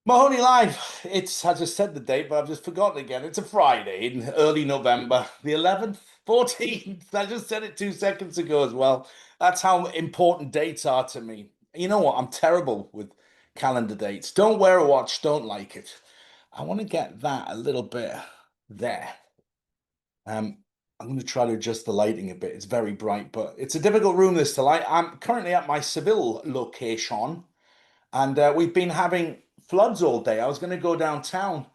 Mahoney Live. I just said the date, but I've just forgotten again. It's a Friday in early November, the 11th, 14th. I just said it 2 seconds ago as well. That's how important dates are to me. You know what? I'm terrible with calendar dates. Don't wear a watch, don't like it. I want to get that a little bit there. Um, I'm going to try to adjust the lighting a bit. It's very bright, but it's a difficult room this to light. I'm currently at my Seville location. And we've been having floods all day. I was going to go downtown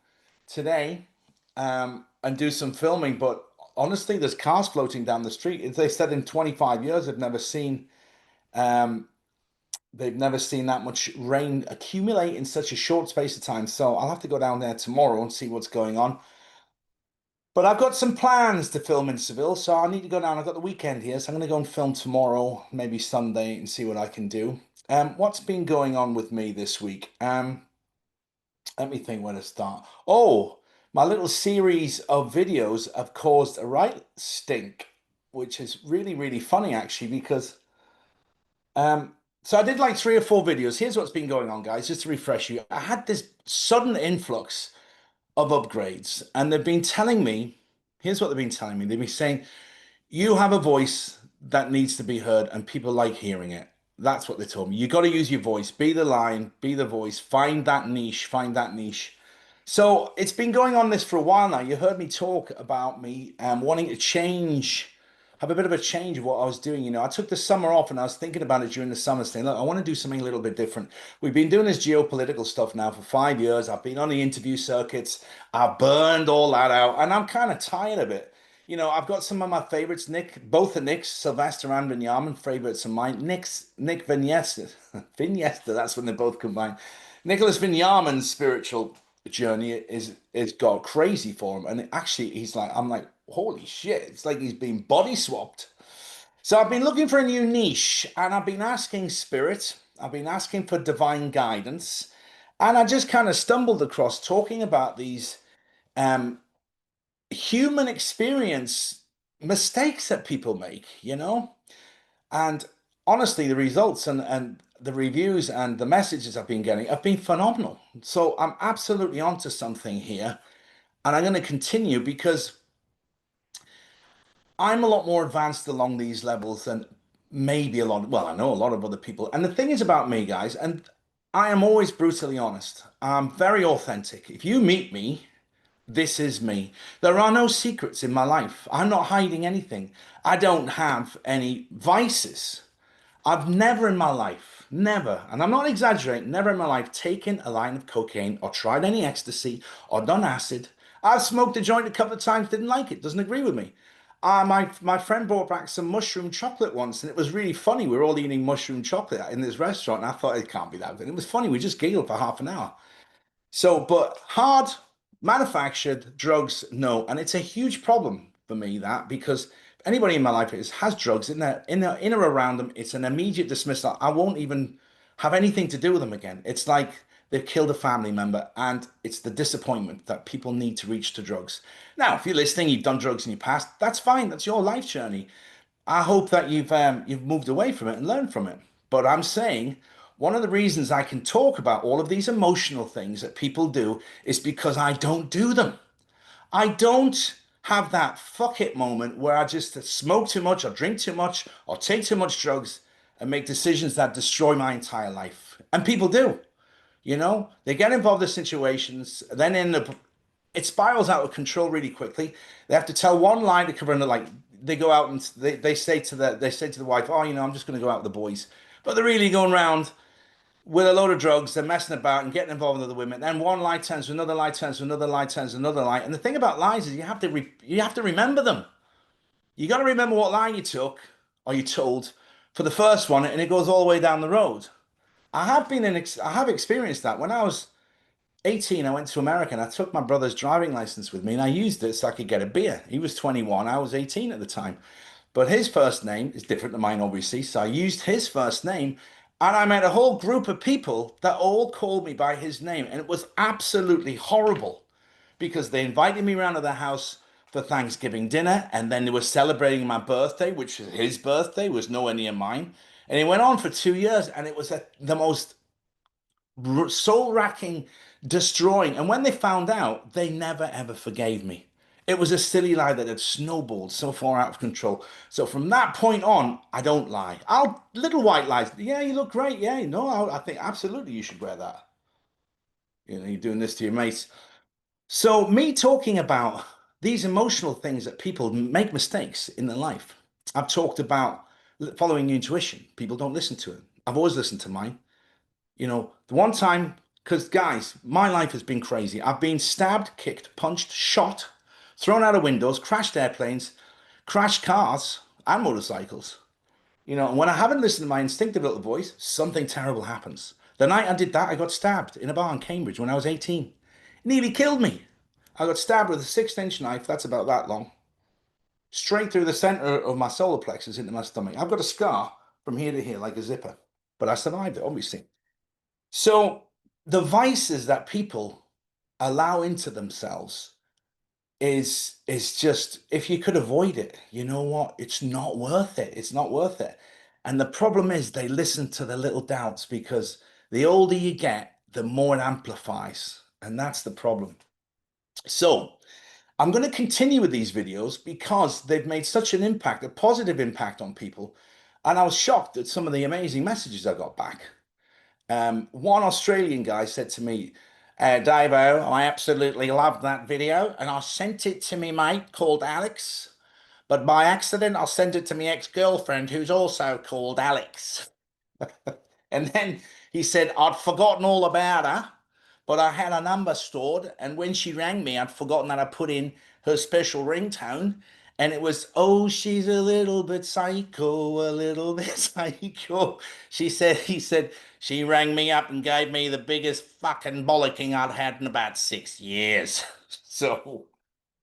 today and do some filming, but honestly, there's cars floating down the street. They said in 25 years um, they've never seen that much rain accumulate in such a short space of time. So I'll have to go down there tomorrow and see what's going on. But I've got some plans to film in Seville, so I need to go down. I've got the weekend here, so I'm going to go and film tomorrow, maybe Sunday, and see what I can do. What's been going on with me this week? Let me think where to start. Oh, my little series of videos have caused a right stink, which is really, really funny actually, because so I did like 3 or 4 videos. Here's what's been going on, guys, just to refresh you. I had this sudden influx of upgrades, and they've been telling me, here's what they've been telling me. They've been saying, you have a voice that needs to be heard, and people like hearing it. That's what they told me. You got to use your voice, be the line, be the voice, find that niche, find that niche. So it's been going on this for a while now. You heard me talk about me wanting to change, have a bit of a change of what I was doing. I took the summer off and I was thinking about it during the summer, saying, look, I want to do something a little bit different. We've been doing this geopolitical stuff now for 5 years. I've been on the interview circuits. I've burned all that out and I'm kind of tired of it. I've got some of my favorites. Both the Nick's, Sylvester and Vinyamin, favorites of mine. Nick Vinyesta, Vinyesta, that's when they both combine. Nicholas Vinyamin's spiritual journey is got crazy for him. And actually, I'm like, holy shit, it's like he's been body swapped. So I've been looking for a new niche and I've been asking spirit, I've been asking for divine guidance. And I just kind of stumbled across talking about these um, human experience mistakes that people make. And honestly, the results and the reviews and the messages I've been getting have been phenomenal. So I'm absolutely onto something here. And I'm going to continue because I'm a lot more advanced along these levels than maybe well, I know a lot of other people. And the thing is about me, guys, and I am always brutally honest. I'm very authentic. If you meet me, this is me. There are no secrets in my life. I'm not hiding anything. I don't have any vices. I've never in my life, never, and I'm not exaggerating, never in my life taken a line of cocaine or tried any ecstasy or done acid. I've smoked a joint a couple of times, didn't like it, doesn't agree with me. My friend brought back some mushroom chocolate once, and it was really funny. We were all eating mushroom chocolate in this restaurant, and I thought it can't be that good. It was funny. We just giggled for half an hour. So, but hard manufactured drugs, no. And it's a huge problem for me that because anybody in my life has drugs in or around them, it's an immediate dismissal. I won't even have anything to do with them again. It's like they've killed a family member, and it's the disappointment that people need to reach to drugs. Now, if you're listening, you've done drugs in your past, that's fine. That's your life journey. I hope that you've moved away from it and learned from it. But I'm saying one of the reasons I can talk about all of these emotional things that people do is because I don't do them. I don't have that fuck it moment where I just smoke too much or drink too much or take too much drugs and make decisions that destroy my entire life. And people do. They get involved in situations, then it spirals out of control really quickly. They have to tell one lie to cover another. Like they go out and they say to the wife, "Oh, I'm just going to go out with the boys," but they're really going around with a load of drugs. They're messing about and getting involved with other women. Then one lie turns to another lie, turns to another lie, turns to another lie. And the thing about lies is you have to remember them. You got to remember what lie you took or you told for the first one, and it goes all the way down the road. I have experienced that when I was 18. I went to America and I took my brother's driving license with me and I used it so I could get a beer. He was 21, I was 18 at the time. But his first name is different than mine, obviously. So I used his first name and I met a whole group of people that all called me by his name. And it was absolutely horrible because they invited me around to their house for Thanksgiving dinner and then they were celebrating my birthday, which was his birthday, was nowhere near mine. And it went on for 2 years and it was the most soul-racking, destroying. And when they found out, they never ever forgave me. It was a silly lie that had snowballed so far out of control. So from that point on, I don't lie. I'll little white lies. Yeah, you look great. Yeah, no, I think absolutely you should wear that. You know, you're doing this to your mates. So me talking about these emotional things that people make mistakes in their life. I've talked about following your intuition. People don't listen to it. I've always listened to mine. You know, the one time, because guys, my life has been crazy. I've been stabbed, kicked, punched, shot, thrown out of windows, crashed airplanes, crashed cars and motorcycles. You know, and when I haven't listened to my instinctive little voice, something terrible happens. The night I did that, I got stabbed in a bar in Cambridge when I was 18. It nearly killed me. I got stabbed with a 6-inch knife, that's about that long, straight through the center of my solar plexus into my stomach. I've got a scar from here to here like a zipper, but I survived it, obviously. So the vices that people allow into themselves is just, if you could avoid it, you know what? It's not worth it. It's not worth it. And the problem is they listen to the little doubts because the older you get, the more it amplifies. And that's the problem. So I'm going to continue with these videos because they've made such an impact, a positive impact on people. And I was shocked at some of the amazing messages I got back. One Australian guy said to me, Davo, I absolutely loved that video, and I sent it to me mate called Alex, but by accident I sent it to my ex-girlfriend who's also called Alex. And then he said, I'd forgotten all about her, but I had a number stored. And when she rang me, I'd forgotten that I put in her special ringtone. And it was, oh, she's a little bit psycho, a little bit psycho. He said, she rang me up and gave me the biggest fucking bollocking I'd had in about 6 years. So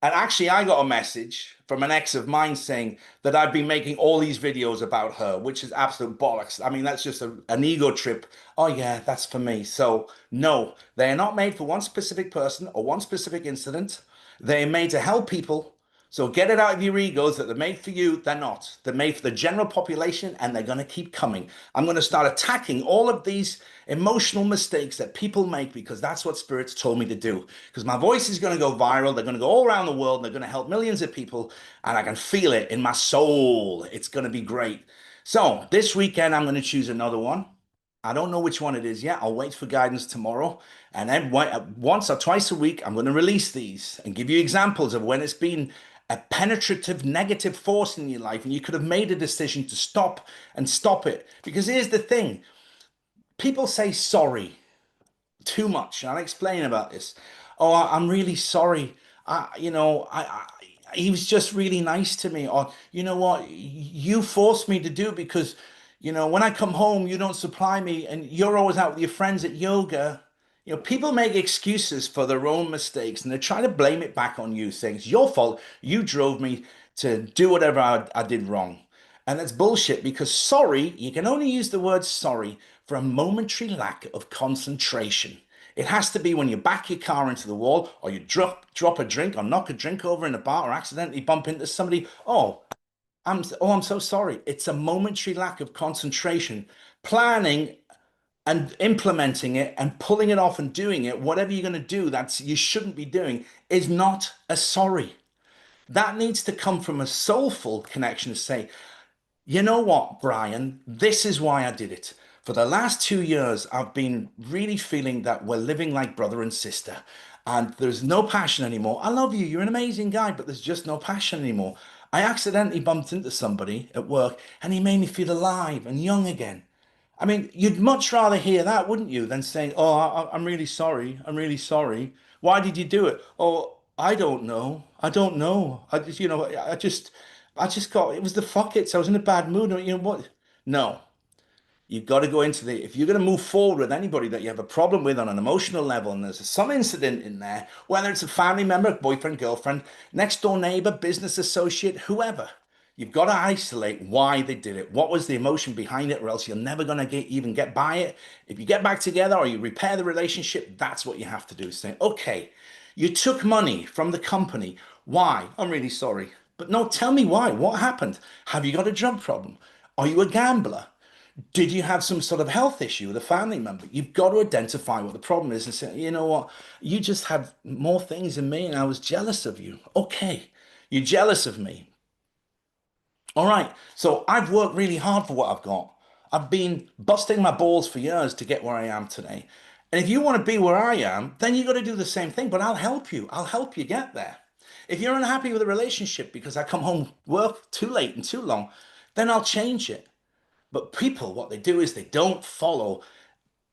and actually, I got a message from an ex of mine saying that I've been making all these videos about her, which is absolute bollocks. I mean, that's just an ego trip. Oh, yeah, that's for me. So, no, they are not made for one specific person or one specific incident. They're made to help people. So, get it out of your egos that they're made for you. They're not. They're made for the general population and they're going to keep coming. I'm going to start attacking all of these emotional mistakes that people make because that's what spirits told me to do. Because my voice is going to go viral. They're going to go all around the world. And they're going to help millions of people. And I can feel it in my soul. It's going to be great. So this weekend, I'm going to choose another one. I don't know which one it is yet. I'll wait for guidance tomorrow. And then once or twice a week, I'm going to release these and give you examples of when it's been a penetrative negative force in your life and you could have made a decision to stop and stop it. Because here's the thing, people say sorry too much. I'll explain about this. Oh, I'm really sorry. He was just really nice to me. Or, you know what, you forced me to do it because, when I come home, you don't supply me and you're always out with your friends at yoga. People make excuses for their own mistakes and they try to blame it back on you, saying it's your fault. You drove me to do whatever I did wrong. And that's bullshit because sorry, you can only use the word sorry for a momentary lack of concentration. It has to be when you back your car into the wall or you drop a drink or knock a drink over in a bar or accidentally bump into somebody. I'm so sorry. It's a momentary lack of concentration. Planning and implementing it and pulling it off and doing it, whatever you're going to do that's you shouldn't be doing, is not a sorry. That needs to come from a soulful connection to say, you know what, Brian, this is why I did it. For the last 2 years, I've been really feeling that we're living like brother and sister, and there's no passion anymore. I love you, you're an amazing guy, but there's just no passion anymore. I accidentally bumped into somebody at work, and he made me feel alive and young again. I mean, you'd much rather hear that, wouldn't you, than saying, "Oh, I'm really sorry. I'm really sorry. Why did you do it?" Oh, I don't know. I don't know. I just got. It was the fuck it. So I was in a bad mood. You know what? No, you've got to go into the, if you're going to move forward with anybody that you have a problem with on an emotional level, and there's some incident in there, whether it's a family member, boyfriend, girlfriend, next door neighbor, business associate, whoever, you've got to isolate why they did it. What was the emotion behind it, or else you're never going to even get by it. If you get back together or you repair the relationship, that's what you have to do. Say, okay, you took money from the company. Why? I'm really sorry. But no, tell me why. What happened? Have you got a drug problem? Are you a gambler? Did you have some sort of health issue with a family member? You've got to identify what the problem is and say, you know what, you just had more things than me and I was jealous of you. Okay, you're jealous of me. All right, so I've worked really hard for what I've got. I've been busting my balls for years to get where I am today. And if you want to be where I am, then you got to do the same thing, but I'll help you. I'll help you get there. If you're unhappy with a relationship because I come home work too late and too long, then I'll change it. But people, what they do is they don't follow.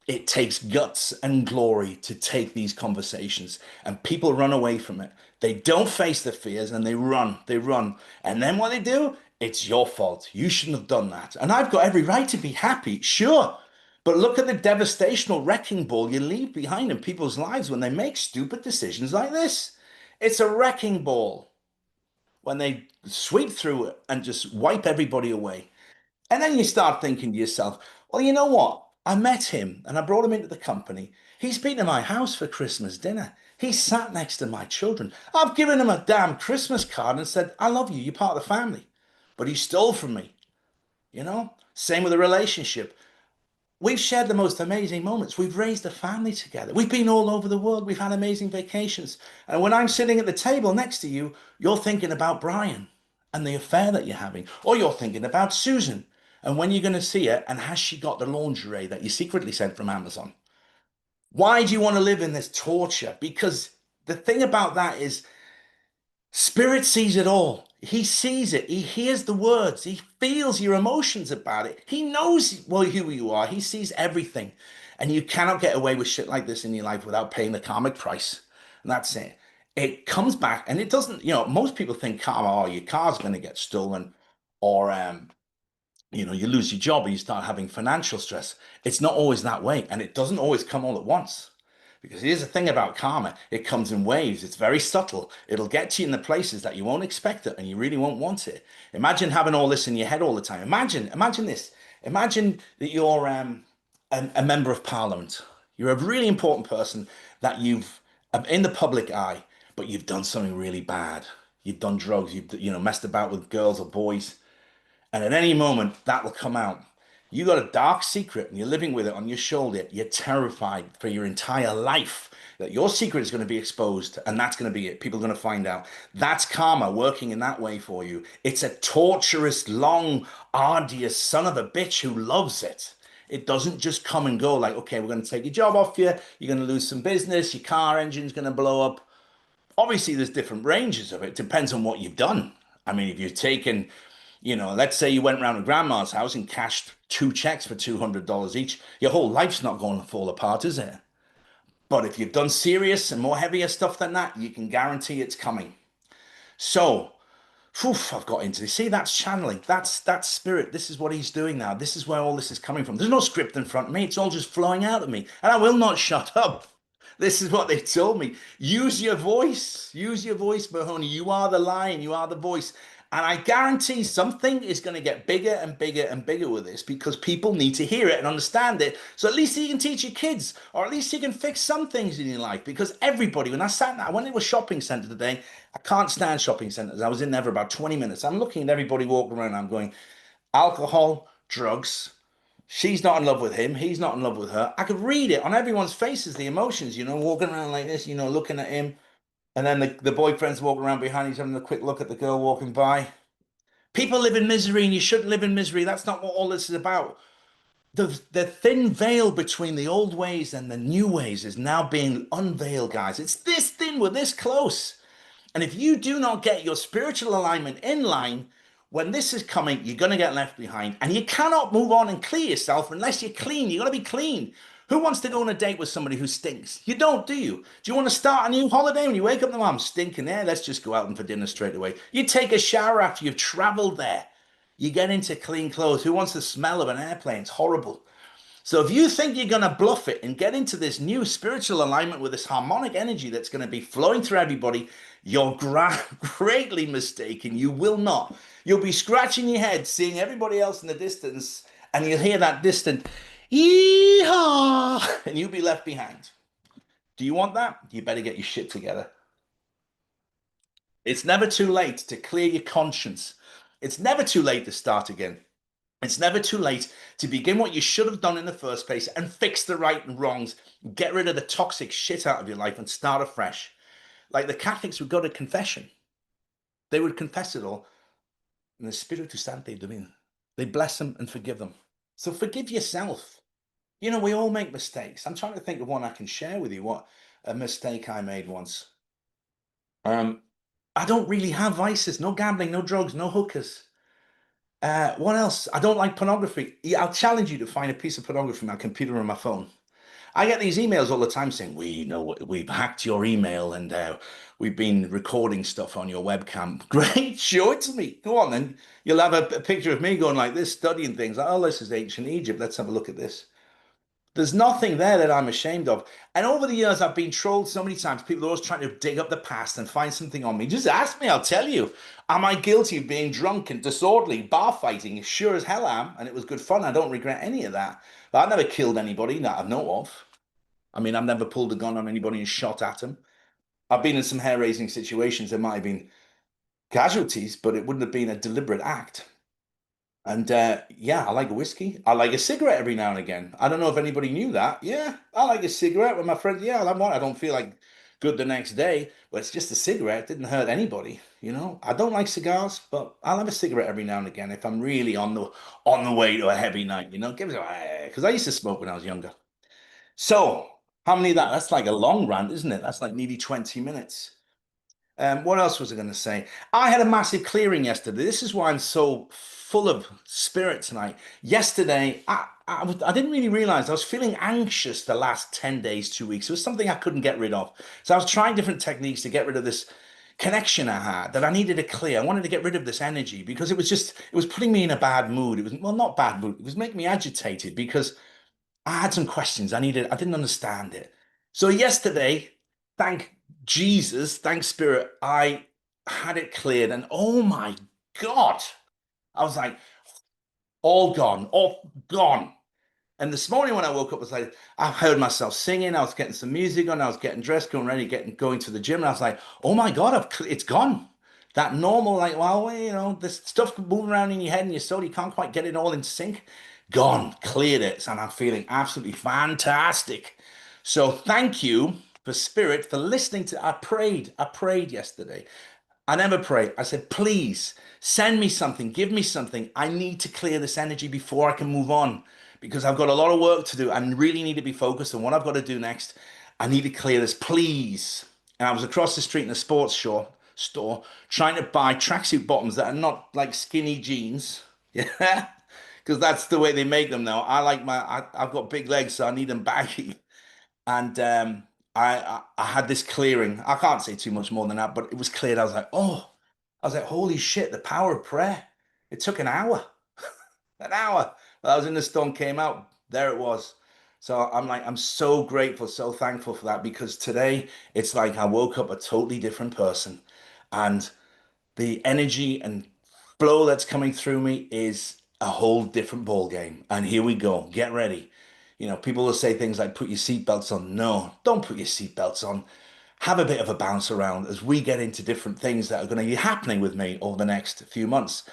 It takes guts and glory to take these conversations, and people run away from it. They don't face their fears and they run, they run. And then what they do, it's your fault. You shouldn't have done that. And I've got every right to be happy, sure. But look at the devastational wrecking ball you leave behind in people's lives when they make stupid decisions like this. It's a wrecking ball when they sweep through it and just wipe everybody away. And then you start thinking to yourself, well, you know what? I met him and I brought him into the company. He's been to my house for Christmas dinner. He sat next to my children. I've given him a damn Christmas card and said, I love you. You're part of the family. But he stole from me, you know? Same with a relationship. We've shared the most amazing moments. We've raised a family together. We've been all over the world. We've had amazing vacations. And when I'm sitting at the table next to you, you're thinking about Brian and the affair that you're having, or you're thinking about Susan and when you're going to see her and has she got the lingerie that you secretly sent from Amazon? Why do you want to live in this torture? Because the thing about that is Spirit sees it all. He sees it. He hears the words. He feels your emotions about it. He knows well who you are. He sees everything. And you cannot get away with shit like this in your life without paying the karmic price. And that's it. It comes back and it doesn't, most people think karma, oh, your car's going to get stolen or you lose your job or you start having financial stress. It's not always that way. And it doesn't always come all at once. Because here's the thing about karma, it comes in waves. It's very subtle. It'll get to you in the places that you won't expect it and you really won't want it. Imagine having all this in your head all the time. Imagine this. Imagine that you're a member of parliament. You're a really important person that you've in the public eye, but you've done something really bad. You've done drugs. You've messed about with girls or boys. And at any moment, that will come out. You got a dark secret and you're living with it on your shoulder. You're terrified for your entire life that your secret is going to be exposed and that's going to be it. People are going to find out. That's karma working in that way for you. It's a torturous, long, arduous son of a bitch who loves it. It doesn't just come and go like, okay, we're going to take your job off you. You're going to lose some business. Your car engine's going to blow up. Obviously, there's different ranges of it. Depends on what you've done. I mean, if you've taken let's say you went round to grandma's house and cashed two checks for $200 each, your whole life's not going to fall apart, is it? But if you've done serious and more heavier stuff than that, you can guarantee it's coming. So, I've got into this. See, that's channeling. That's spirit. This is what he's doing now. This is where all this is coming from. There's no script in front of me. It's all just flowing out of me. And I will not shut up. This is what they told me. Use your voice. Use your voice, Mahoney. You are the lion. You are the voice. And I guarantee something is going to get bigger and bigger and bigger with this because people need to hear it and understand it. So at least you can teach your kids, or at least you can fix some things in your life. Because everybody, I went into a shopping center today. I can't stand shopping centers. I was in there for about 20 minutes. I'm looking at everybody walking around. I'm going, alcohol, drugs. She's not in love with him. He's not in love with her. I could read it on everyone's faces, the emotions, walking around like this, looking at him. And then the boyfriend's walking around behind, he's having a quick look at the girl walking by. People live in misery and you shouldn't live in misery. That's not what all this is about. The thin veil between the old ways and the new ways is now being unveiled, guys. It's this thin, we're this close. And if you do not get your spiritual alignment in line, when this is coming, you're going to get left behind. And you cannot move on and clear yourself unless you're clean. You've got to be clean. Who wants to go on a date with somebody who stinks? You don't, do you? Do you want to start a new holiday when you wake up and I'm stinking there? Let's just go out and for dinner straight away. You take a shower after you've traveled there. You get into clean clothes. Who wants the smell of an airplane? It's horrible. So if you think you're going to bluff it and get into this new spiritual alignment with this harmonic energy that's going to be flowing through everybody, you're greatly mistaken. You will not. You'll be scratching your head, seeing everybody else in the distance, and you'll hear that distant "Yeehaw!" and you'll be left behind. Do you want that? You better get your shit together. It's never too late to clear your conscience. It's never too late to start again. It's never too late to begin what you should have done in the first place and fix the right and wrongs. Get rid of the toxic shit out of your life and start afresh. Like the Catholics would go to confession. They would confess it all. And the Spiritu Sancti Divine. They bless them and forgive them. So forgive yourself. You know, we all make mistakes. I'm trying to think of one I can share with you. What a mistake I made once. Um, I don't really have vices. No gambling, no drugs, no hookers. What else? I don't like pornography. Yeah, I'll challenge you to find a piece of pornography on my computer or my phone. I get these emails all the time saying, "We know we've hacked your email and we've been recording stuff on your webcam." Great, show it to me. Go on, then. You'll have a picture of me going like this, studying things. Like, oh, this is ancient Egypt. Let's have a look at this. There's nothing there that I'm ashamed of. And over the years, I've been trolled so many times. People are always trying to dig up the past and find something on me. Just ask me, I'll tell you. Am I guilty of being drunk and disorderly, bar fighting? Sure as hell am. And it was good fun. I don't regret any of that. But I've never killed anybody that I know of. I mean, I've never pulled a gun on anybody and shot at them. I've been in some hair-raising situations. There might have been casualties, but it wouldn't have been a deliberate act. And yeah, I like a whiskey. I like a cigarette every now and again. I don't know if anybody knew that. Yeah, I like a cigarette with my friends. Yeah, I want. I don't feel like good the next day, but it's just a cigarette. It didn't hurt anybody, you know. I don't like cigars, but I'll have a cigarette every now and again if I'm really on the way to a heavy night, you know. Give it because I used to smoke when I was younger. So, how many of that? That's like a long rant, isn't it? That's like nearly 20 minutes. What else was I going to say? I had a massive clearing yesterday. This is why I'm so full of spirit tonight. Yesterday, I didn't really realize I was feeling anxious the last 10 days, 2 weeks. It was something I couldn't get rid of. So I was trying different techniques to get rid of this connection I had that I needed to clear. I wanted to get rid of this energy because it was putting me in a bad mood. It was, well, not bad mood. It was making me agitated because I had some questions. I didn't understand it. So yesterday, thank Jesus, thank Spirit, I had it cleared. And oh my God, I was like, all gone. And this morning when I woke up, I was like, I heard myself singing. I was getting some music on. I was getting dressed, going ready, going to the gym. And I was like, oh my God, it's gone. That normal, like, well, you know, this stuff moving around in your head and your soul, you can't quite get it all in sync. Gone, cleared it. And I'm feeling absolutely fantastic. So thank you for Spirit for listening to, I prayed yesterday. I never pray. I said, please send me something, give me something. I need to clear this energy before I can move on because I've got a lot of work to do and really need to be focused on what I've got to do next. I need to clear this, please. And I was across the street in a store trying to buy tracksuit bottoms that are not like skinny jeans. Yeah. Because that's the way they make them now. I've got big legs, so I need them baggy. And I had this clearing. I can't say too much more than that, but it was cleared. I was like, oh, I was like, holy shit, the power of prayer. It took an hour, an hour. I was in the storm, came out, there it was. So I'm like, I'm so grateful, so thankful for that because today it's like I woke up a totally different person. And the energy and flow that's coming through me is a whole different ball game. And here we go. Get ready. You know, people will say things like put your seatbelts on. No, don't put your seatbelts on. Have a bit of a bounce around as we get into different things that are going to be happening with me over the next few months.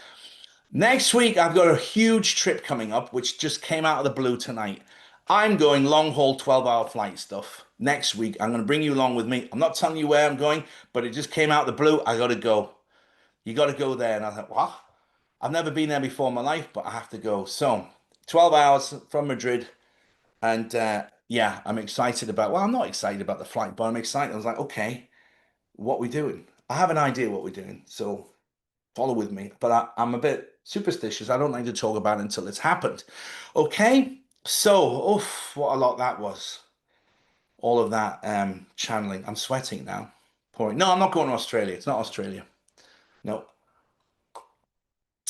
Next week, I've got a huge trip coming up, which just came out of the blue tonight. I'm going long haul 12-hour flight stuff. Next week, I'm going to bring you along with me. I'm not telling you where I'm going, but it just came out of the blue. I got to go. You got to go there. And I thought, what? I've never been there before in my life, but I have to go. So, 12 hours from Madrid. And yeah, I'm excited about, well, I'm not excited about the flight, but I'm excited. I was like, okay, what we doing? I have an idea what we're doing. So, follow with me. But I'm a bit superstitious. I don't like to talk about it until it's happened. Okay. So, oof, what a lot that was. All of that channeling. I'm sweating now. Pouring. No, I'm not going to Australia. It's not Australia. No,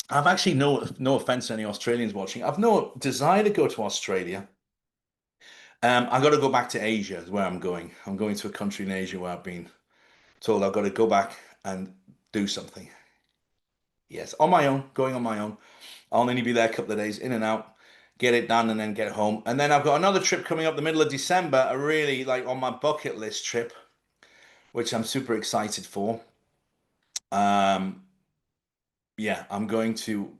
I've actually no offense to any Australians watching. I've no desire to go to Australia. I've got to go back to Asia is where I'm going. I'm going to a country in Asia where I've been told I've got to go back and do something. Yes, on my own, going on my own. I'll only be there a couple of days, in and out, get it done, and then get home. And then I've got another trip coming up the middle of December, a really like on my bucket list trip, which I'm super excited for. Um, yeah, I'm going to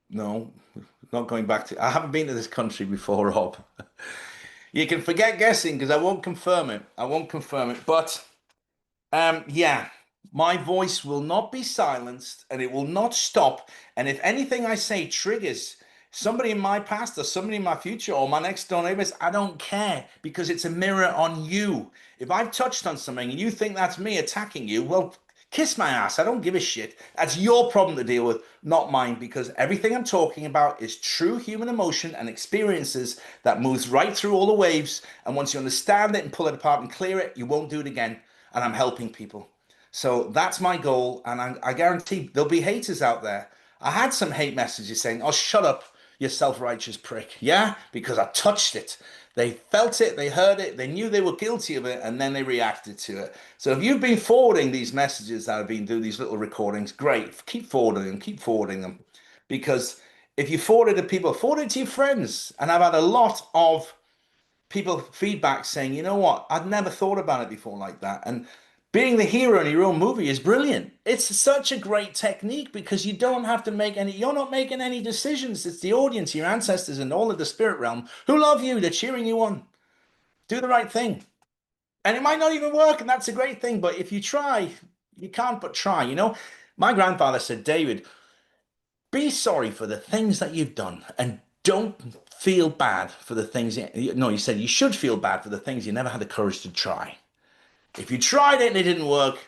no. Not going back to. I haven't been to this country before, Rob. You can forget guessing because I won't confirm it. I won't confirm it. But yeah, my voice will not be silenced and it will not stop. And if anything I say triggers somebody in my past or somebody in my future or my next door neighbors, I don't care because it's a mirror on you. If I've touched on something and you think that's me attacking you, well, kiss my ass. I don't give a shit. That's your problem to deal with, not mine, because everything I'm talking about is true human emotion and experiences that moves right through all the waves. And once you understand it and pull it apart and clear it, you won't do it again. And I'm helping people. So that's my goal. And I guarantee there'll be haters out there. I had some hate messages saying, oh, shut up, you self-righteous prick. Yeah, because I touched it. They felt it, they heard it, they knew they were guilty of it, and then they reacted to it. So if you've been forwarding these messages that I've been doing, these little recordings, great. Keep forwarding them. Because if you forward it to people, forward it to your friends. And I've had a lot of people feedback saying, you know what, I'd never thought about it before like that. And being the hero in your own movie is brilliant. It's such a great technique because you don't have to make any, you're not making any decisions. It's the audience, your ancestors, and all of the spirit realm who love you. They're cheering you on. Do the right thing. And it might not even work, and that's a great thing. But if you try, you can't but try. My grandfather said, David, be sorry for the things that you've done and don't feel bad for the things. No, he said you should feel bad for the things you never had the courage to try. If you tried it and it didn't work,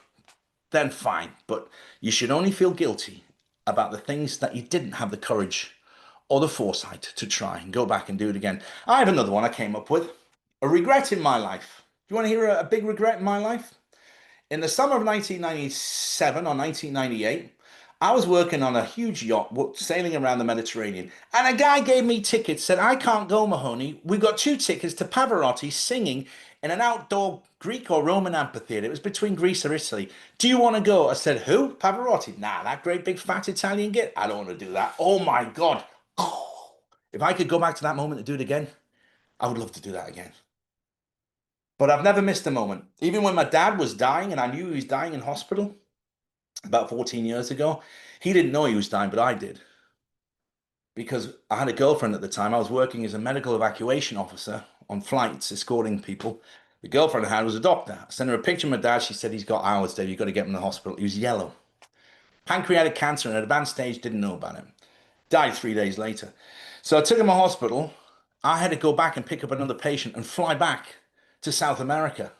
then fine. But you should only feel guilty about the things that you didn't have the courage or the foresight to try and go back and do it again. I have another one I came up with. A regret in my life. Do you want to hear a big regret in my life? In the summer of 1997 or 1998, I was working on a huge yacht sailing around the Mediterranean, and a guy gave me tickets, said, I can't go, Mahoney. We got two tickets to Pavarotti singing in an outdoor Greek or Roman amphitheater. It was between Greece or Italy. Do you want to go? I said, who? Pavarotti. Nah, that great big fat Italian git. I don't want to do that. Oh my God. Oh, if I could go back to that moment and do it again, I would love to do that again. But I've never missed a moment. Even when my dad was dying and I knew he was dying in hospital about 14 years ago, he didn't know he was dying, but I did. Because I had a girlfriend at the time. I was working as a medical evacuation officer on flights, escorting people. The girlfriend I had was a doctor. I sent her a picture of my dad. She said, he's got hours, Dave. You've got to get him in the hospital. He was yellow. Pancreatic cancer in an advanced stage, didn't know about it. Died 3 days later. So I took him to hospital. I had to go back and pick up another patient and fly back to South America.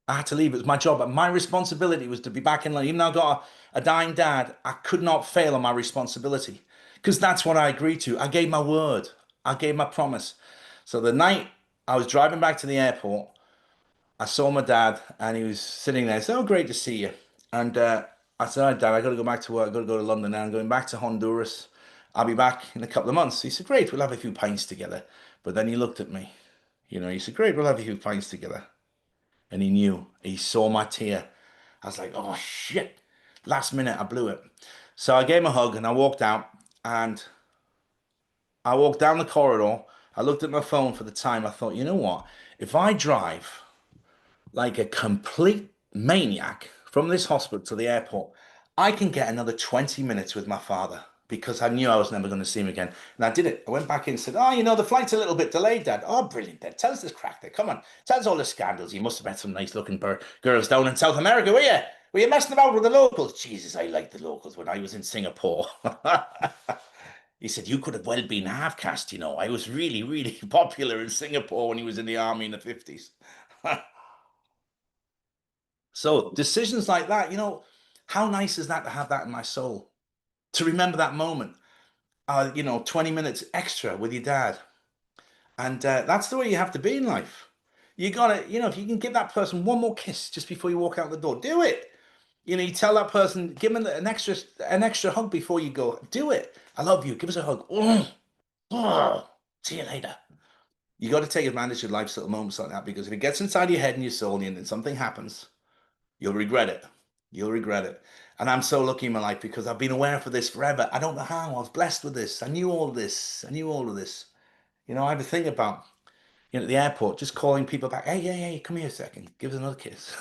I had to leave. It was my job. My responsibility was to be back in London. Even though I got a dying dad, I could not fail on my responsibility because that's what I agreed to. I gave my word. I gave my promise. So the night I was driving back to the airport, I saw my dad and he was sitting there. He said, oh, great to see you. And I said, all right, Dad, I got to go back to work. I got to go to London now. I'm going back to Honduras. I'll be back in a couple of months. He said, great, we'll have a few pints together. But then he looked at me. He said, great, we'll have a few pints together. And he knew. He saw my tear. I was like, oh, shit. Last minute, I blew it. So I gave him a hug and I walked out. And I walked down the corridor. I looked at my phone for the time. I thought, you know what? If I drive like a complete maniac from this hospital to the airport, I can get another 20 minutes with my father because I knew I was never going to see him again. And I did it. I went back in and said, oh, the flight's a little bit delayed, Dad. Oh, brilliant, Dad. Tell us this crack there. Come on. Tell us all the scandals. You must have met some nice looking girls down in South America, were you? Were you messing about with the locals? Jesus, I liked the locals when I was in Singapore. He said, you could have well been half caste, I was really, really popular in Singapore when he was in the army in the 50s. So decisions like that, how nice is that to have that in my soul? To remember that moment, 20 minutes extra with your dad. And that's the way you have to be in life. You gotta, if you can give that person one more kiss just before you walk out the door, do it. You tell that person, give them an extra hug before you go. Do it. I love you. Give us a hug. Oh, oh, see you later. You got to take advantage of life's little moments like that because if it gets inside your head and your soul and then something happens, you'll regret it. You'll regret it. And I'm so lucky in my life because I've been aware for this forever. I don't know how. I was blessed with this. I knew all this. I knew all of this. I have a thing about, at the airport, just calling people back. Hey, hey, hey, come here a second. Give us another kiss.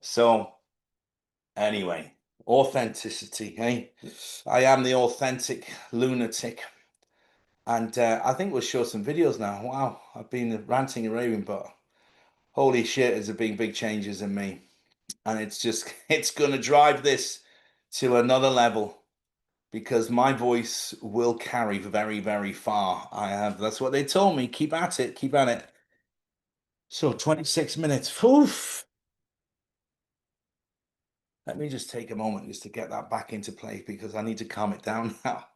So, anyway, Authenticity, hey? I am the authentic lunatic. And I think we'll show some videos now. Wow, I've been ranting and raving, but holy shit, there's been big changes in me. And it's just, it's going to drive this to another level because my voice will carry very, very far. That's what they told me. Keep at it, keep at it. So 26 minutes. Oof. Let me just take a moment just to get that back into play because I need to calm it down now.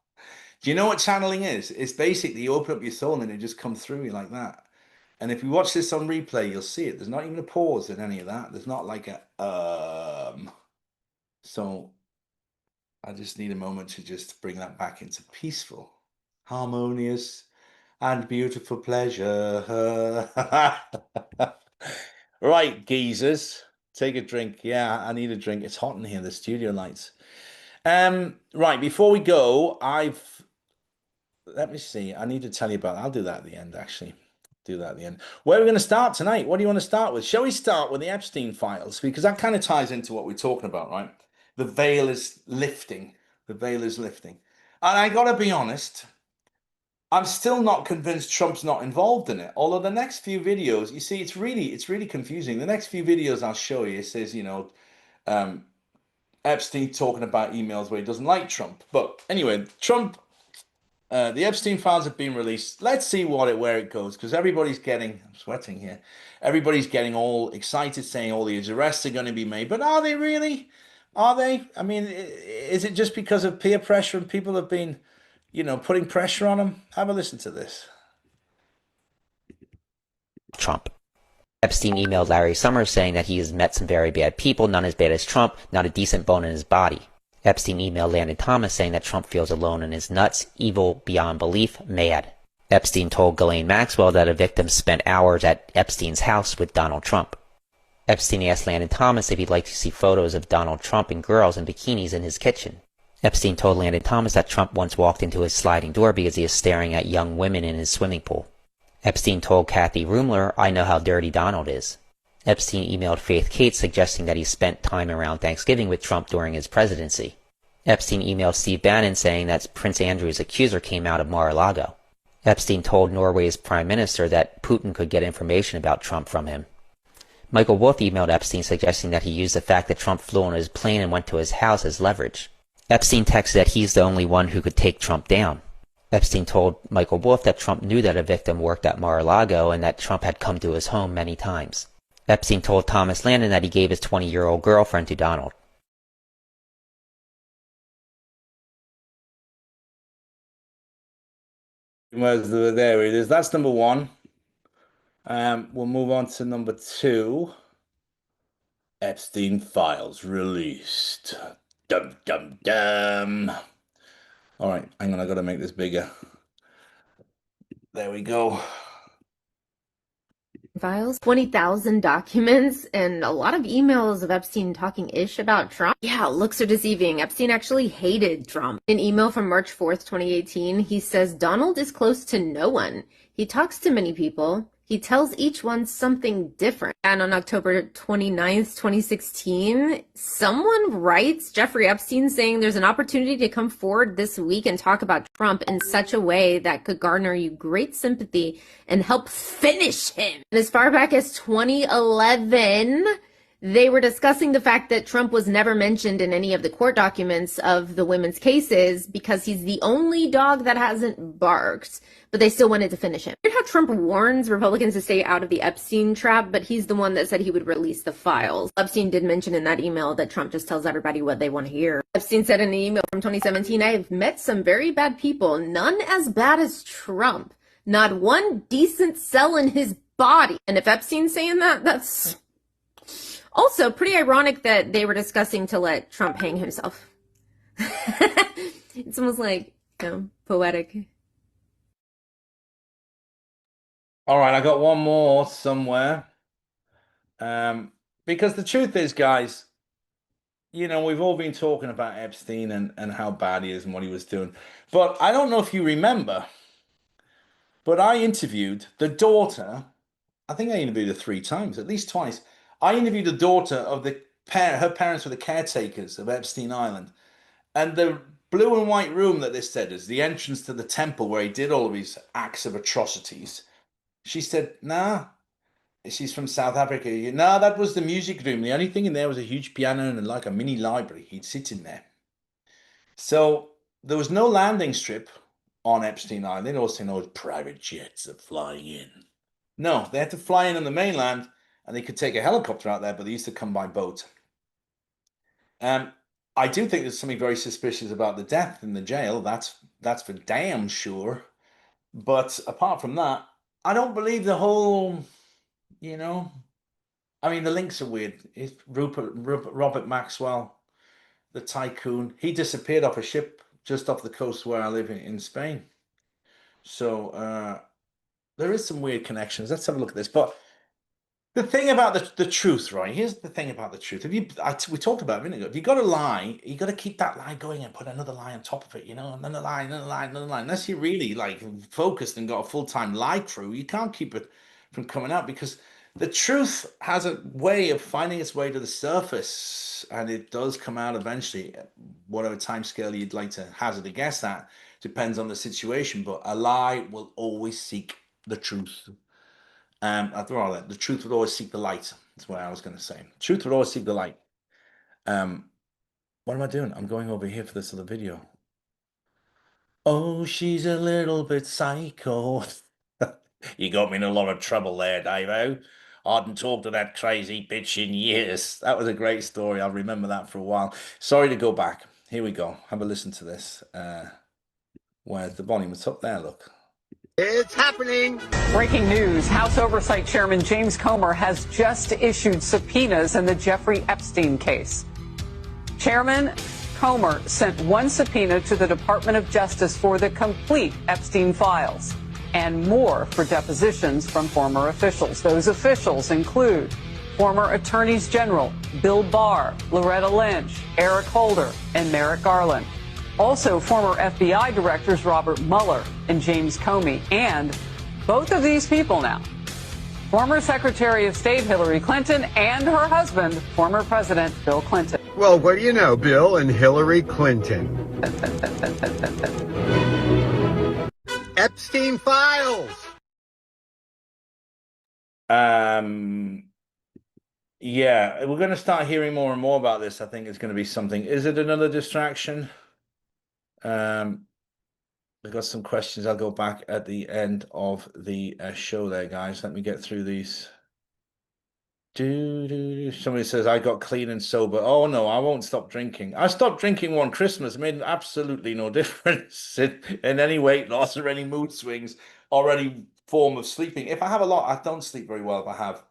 Do you know what channeling is? It's basically you open up your soul and it just comes through you like that. And if you watch this on replay, you'll see it. There's not even a pause in any of that. There's not like a. So I just need a moment to just bring that back into peaceful, harmonious, and beautiful pleasure. Right, geezers, take a drink. Yeah, I need a drink. It's hot in here, the studio lights. Right, before we go, let me see. I need to tell you about, I'll do that at the end, actually. Do that at the end. Where are we going to start tonight? What do you want to start with? Shall we start with the Epstein files? Because that kind of ties into what we're talking about, right? The veil is lifting. The veil is lifting. And I gotta be honest, I'm still not convinced Trump's not involved in it. Although the next few videos, you see, it's really confusing. The next few videos I'll show you, it says, um, Epstein talking about emails where he doesn't like Trump. But anyway, Trump, the Epstein files have been released. Let's see where it goes, because everybody's getting, I'm sweating here. Everybody's getting all excited, saying all these arrests are going to be made. But are they really? Are they? I mean, is it just because of peer pressure and people have been, putting pressure on them? Have a listen to this. Trump. Epstein emailed Larry Summers saying that he has met some very bad people, none as bad as Trump, not a decent bone in his body. Epstein emailed Landon Thomas saying that Trump feels alone and is nuts, evil beyond belief, mad. Epstein told Ghislaine Maxwell that a victim spent hours at Epstein's house with Donald Trump. Epstein asked Landon Thomas if he'd like to see photos of Donald Trump and girls in bikinis in his kitchen. Epstein told Landon Thomas that Trump once walked into his sliding door because he is staring at young women in his swimming pool. Epstein told Kathy Rumler, "I know how dirty Donald is." Epstein emailed Faith Cates suggesting that he spent time around Thanksgiving with Trump during his presidency. Epstein emailed Steve Bannon saying that Prince Andrew's accuser came out of Mar-a-Lago. Epstein told Norway's prime minister that Putin could get information about Trump from him. Michael Wolff emailed Epstein suggesting that he used the fact that Trump flew on his plane and went to his house as leverage. Epstein texted that he's the only one who could take Trump down. Epstein told Michael Wolff that Trump knew that a victim worked at Mar-a-Lago and that Trump had come to his home many times. Epstein told Thomas Landon that he gave his 20-year-old girlfriend to Donald. There it is. That's number one. We'll move on to number two. Epstein files released. Dum dum dum. All right, hang on, I gotta make this bigger. There we go. Files, 20,000 documents, and a lot of emails of Epstein talking ish about Trump. Yeah, looks are deceiving. Epstein actually hated Trump. In an email from March 4th, 2018, he says Donald is close to no one. He talks to many people. He tells each one something different. And on October 29th, 2016, someone writes Jeffrey Epstein saying there's an opportunity to come forward this week and talk about Trump in such a way that could garner you great sympathy and help finish him. And as far back as 2011, they were discussing the fact that Trump was never mentioned in any of the court documents of the women's cases because he's the only dog that hasn't barked, but they still wanted to finish him. Here's how Trump warns Republicans to stay out of the Epstein trap, but he's the one that said he would release the files. Epstein did mention in that email that Trump just tells everybody what they want to hear. Epstein said in an email from 2017, "I have met some very bad people, none as bad as Trump. Not one decent cell in his body." And if Epstein's saying that, that's also pretty ironic that they were discussing to let Trump hang himself. It's almost like, poetic. All right, I got one more somewhere. Because the truth is, guys, we've all been talking about Epstein and how bad he is and what he was doing. But I don't know if you remember, but I interviewed the daughter. I think I interviewed her 3 times, at least twice. I interviewed the daughter of the her parents were the caretakers of Epstein Island. And the blue and white room that they said is the entrance to the temple where he did all of his acts of atrocities. She said, nah, she's from South Africa. No, that was the music room. The only thing in there was a huge piano and like a mini library. He'd sit in there. So there was no landing strip on Epstein Island. They always say, no, private jets are flying in. No, they had to fly in on the mainland and they could take a helicopter out there, but they used to come by boat. I do think there's something very suspicious about the death in the jail. That's for damn sure. But apart from that, I don't believe the whole, you know, I mean, the links are weird. It's Robert Maxwell, the tycoon, he disappeared off a ship just off the coast where I live in Spain. So there is some weird connections. Let's have a look at this. But the thing about the truth, right? Here's the thing about the truth. We talked about it a minute ago. If you got a lie, you got to keep that lie going and put another lie on top of it, another lie, another lie, another lie. Unless you're really like focused and got a full-time lie crew, you can't keep it from coming out because the truth has a way of finding its way to the surface, and it does come out eventually. Whatever time scale you'd like to hazard a guess at depends on the situation, but a lie will always seek the truth. After all that, the truth would always seek the light. That's what I was going to say. Truth would always seek the light. What am I doing? I'm going over here for this other video. Oh, she's a little bit psycho. You got me in a lot of trouble there, Davo. I hadn't talked to that crazy bitch in years. That was a great story. I'll remember that for a while. Sorry to go back. Here we go. Have a listen to this. Where's the volume? It's up there, look. It's happening. Breaking news. House Oversight Chairman James Comer has just issued subpoenas in the Jeffrey Epstein case. Chairman Comer sent one subpoena to the Department of Justice for the complete Epstein files and more for depositions from former officials. Those officials include former attorneys general Bill Barr, Loretta Lynch, Eric Holder, and Merrick Garland. Also, former FBI directors Robert Mueller and James Comey, and both of these people now, former Secretary of State Hillary Clinton and her husband, former President Bill Clinton. Well, what do you know, Bill and Hillary Clinton? Epstein files. Yeah, we're going to start hearing more and more about this. I think it's going to be something. Is it another distraction? We've got some questions. I'll go back at the end of the show there, guys. Let me get through these. Somebody says, I got clean and sober. Oh, no, I won't stop drinking. I stopped drinking one Christmas. It made absolutely no difference in any weight loss or any mood swings or any form of sleeping. If I have a lot, I don't sleep very well if I have,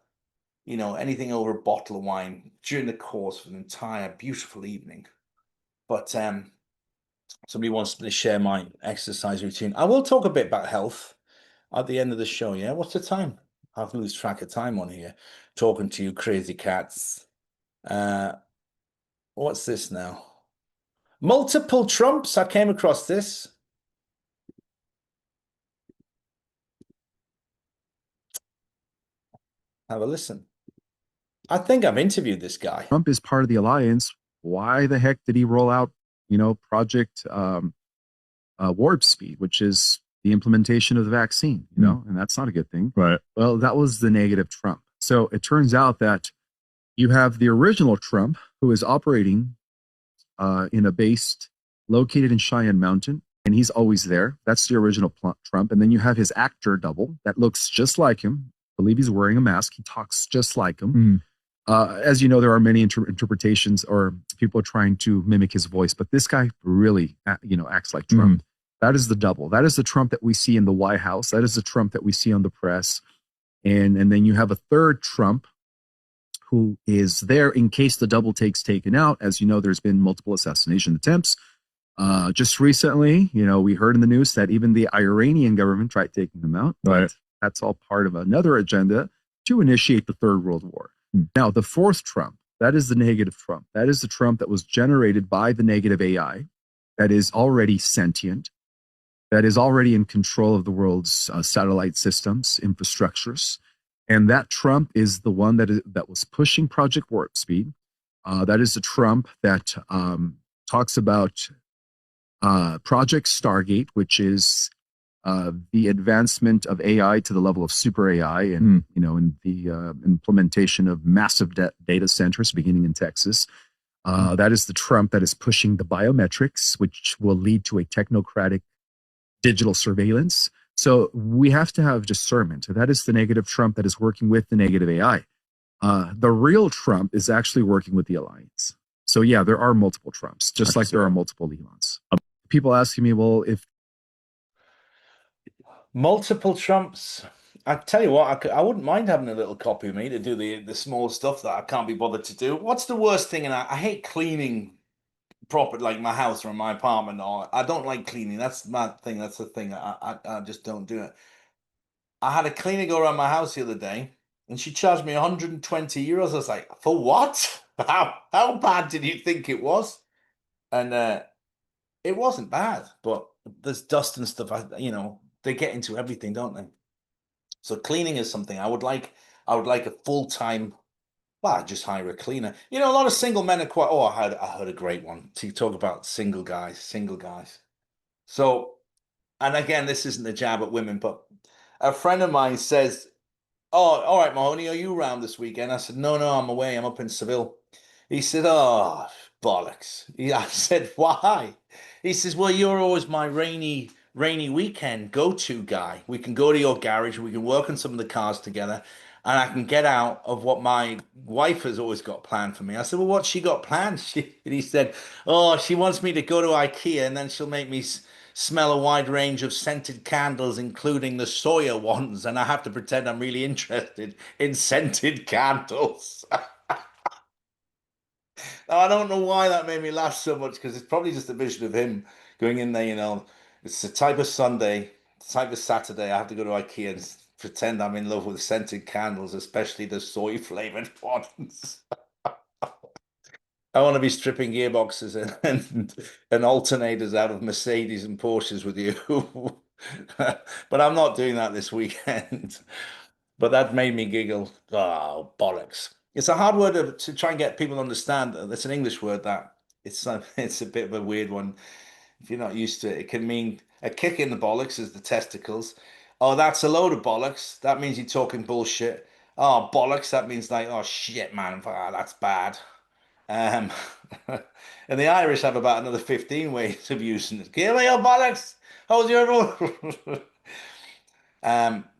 anything over a bottle of wine during the course of an entire beautiful evening. But somebody wants me to share my exercise routine. I will talk a bit about health at the end of the show, yeah? What's the time? I've lose track of time on here, talking to you crazy cats. What's this now? Multiple Trumps. I came across this. Have a listen. I think I've interviewed this guy. Trump is part of the alliance. Why the heck did he roll out, Project Warp Speed, which is the implementation of the vaccine, and that's not a good thing. Right. Well, that was the negative Trump. So it turns out that you have the original Trump who is operating in a base located in Cheyenne Mountain, and he's always there. That's the original Trump. And then you have his actor double that looks just like him. I believe he's wearing a mask. He talks just like him. As you know, there are many interpretations, or people are trying to mimic his voice, but this guy really, acts like Trump. That is the double. That is the Trump that we see in the White House. That is the Trump that we see on the press. And then you have a third Trump who is there in case the double takes taken out. As you know, there's been multiple assassination attempts. Just recently, we heard in the news that even the Iranian government tried taking them out. Right. That's all part of another agenda to initiate the Third World War. Now, the fourth Trump, that is the negative Trump. That is the Trump that was generated by the negative AI, that is already sentient, that is already in control of the world's satellite systems, infrastructures. And that Trump is the one that was pushing Project Warp Speed. That is the Trump that talks about Project Stargate, which is the advancement of AI to the level of super AI, and in the implementation of massive data centers beginning in Texas. That is the Trump that is pushing the biometrics, which will lead to a technocratic digital surveillance. So we have to have discernment. That is the negative Trump that is working with the negative AI. The real Trump is actually working with the alliance. So yeah, there are multiple Trumps, just like there are multiple Elons. People asking me, well, if multiple Trumps. I tell you what, I wouldn't mind having a little copy of me to do the small stuff that I can't be bothered to do. What's the worst thing? And I hate cleaning proper, like my house or my apartment. Or I don't like cleaning. That's my thing. That's the thing. I just don't do it. I had a cleaner go around my house the other day, and she charged me 120 euros. I was like, for what? How bad did you think it was? And it wasn't bad, but there's dust and stuff. They get into everything, don't they? So cleaning is something I would like. I would like a full-time. Well, I'd just hire a cleaner. A lot of single men are quite. Oh, I heard a great one. To talk about single guys. So, and again, this isn't a jab at women, but a friend of mine says, "Oh, all right, Mahoney, are you around this weekend?" I said, "No, I'm away. I'm up in Seville." He said, "Oh, bollocks." I said, "Why?" He says, "Well, you're always my rainy weekend go-to guy. We can go to your garage, we can work on some of the cars together, and I can get out of what my wife has always got planned for me." I said, "Well, what's she got planned?" And he said, "Oh, she wants me to go to IKEA, and then she'll make me smell a wide range of scented candles, including the soya ones, and I have to pretend I'm really interested in scented candles." Now, I don't know why that made me laugh so much, because it's probably just a vision of him going in there. It's the type of Sunday, the type of Saturday I have to go to IKEA and pretend I'm in love with scented candles, especially the soy flavored ones. I want to be stripping gearboxes and alternators out of Mercedes and Porsches with you. But I'm not doing that this weekend. But that made me giggle. Oh, bollocks. It's a hard word to try and get people to understand. It's an English word that it's a bit of a weird one. If you're not used to it, it can mean a kick in the bollocks is the testicles. Oh, that's a load of bollocks. That means you're talking bullshit. Oh, bollocks. That means like, oh shit, man. That's bad. Um, and the Irish have about another 15 ways of using it. Give me your bollocks. Hold your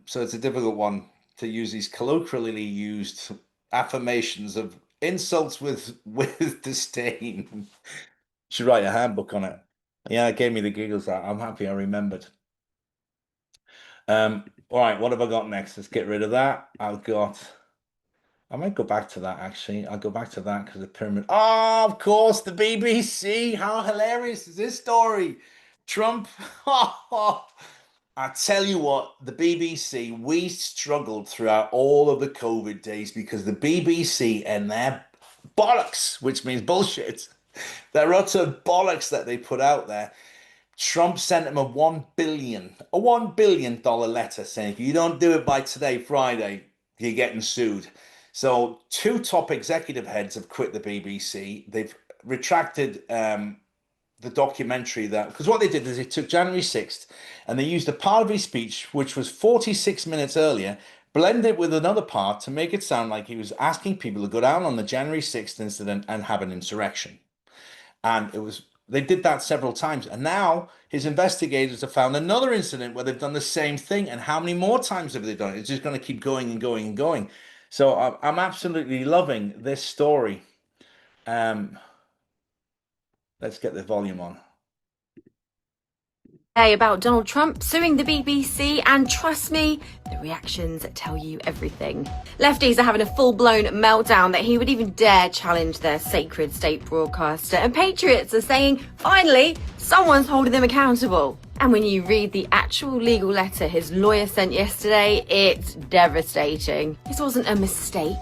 So it's a difficult one to use these colloquially used affirmations of insults with disdain. Should write a handbook on it. Yeah, it gave me the giggles. I'm happy I remembered. All right, what have I got next? Let's get rid of that. I might go back to that actually. I'll go back to that because the pyramid. Oh, of course, the BBC. How hilarious is this story? Trump. I tell you what, the BBC, we struggled throughout all of the COVID days because the BBC and their bollocks, which means bullshit, their utter bollocks that they put out there. Trump sent him a $1 billion letter saying, if you don't do it by today, Friday, you're getting sued. So two top executive heads have quit the BBC. They've retracted the documentary because what they did is they took January 6th and they used a part of his speech, which was 46 minutes earlier, blended it with another part to make it sound like he was asking people to go down on the January 6th incident and have an insurrection. And they did that several times. And now his investigators have found another incident where they've done the same thing. And how many more times have they done it? It's just going to keep going and going and going. So I'm absolutely loving this story. Let's get the volume on. About Donald Trump suing the BBC, and trust me, the reactions tell you everything. Lefties are having a full-blown meltdown that he would even dare challenge their sacred state broadcaster, and patriots are saying, finally, someone's holding them accountable. And when you read the actual legal letter his lawyer sent yesterday, it's devastating. This wasn't a mistake.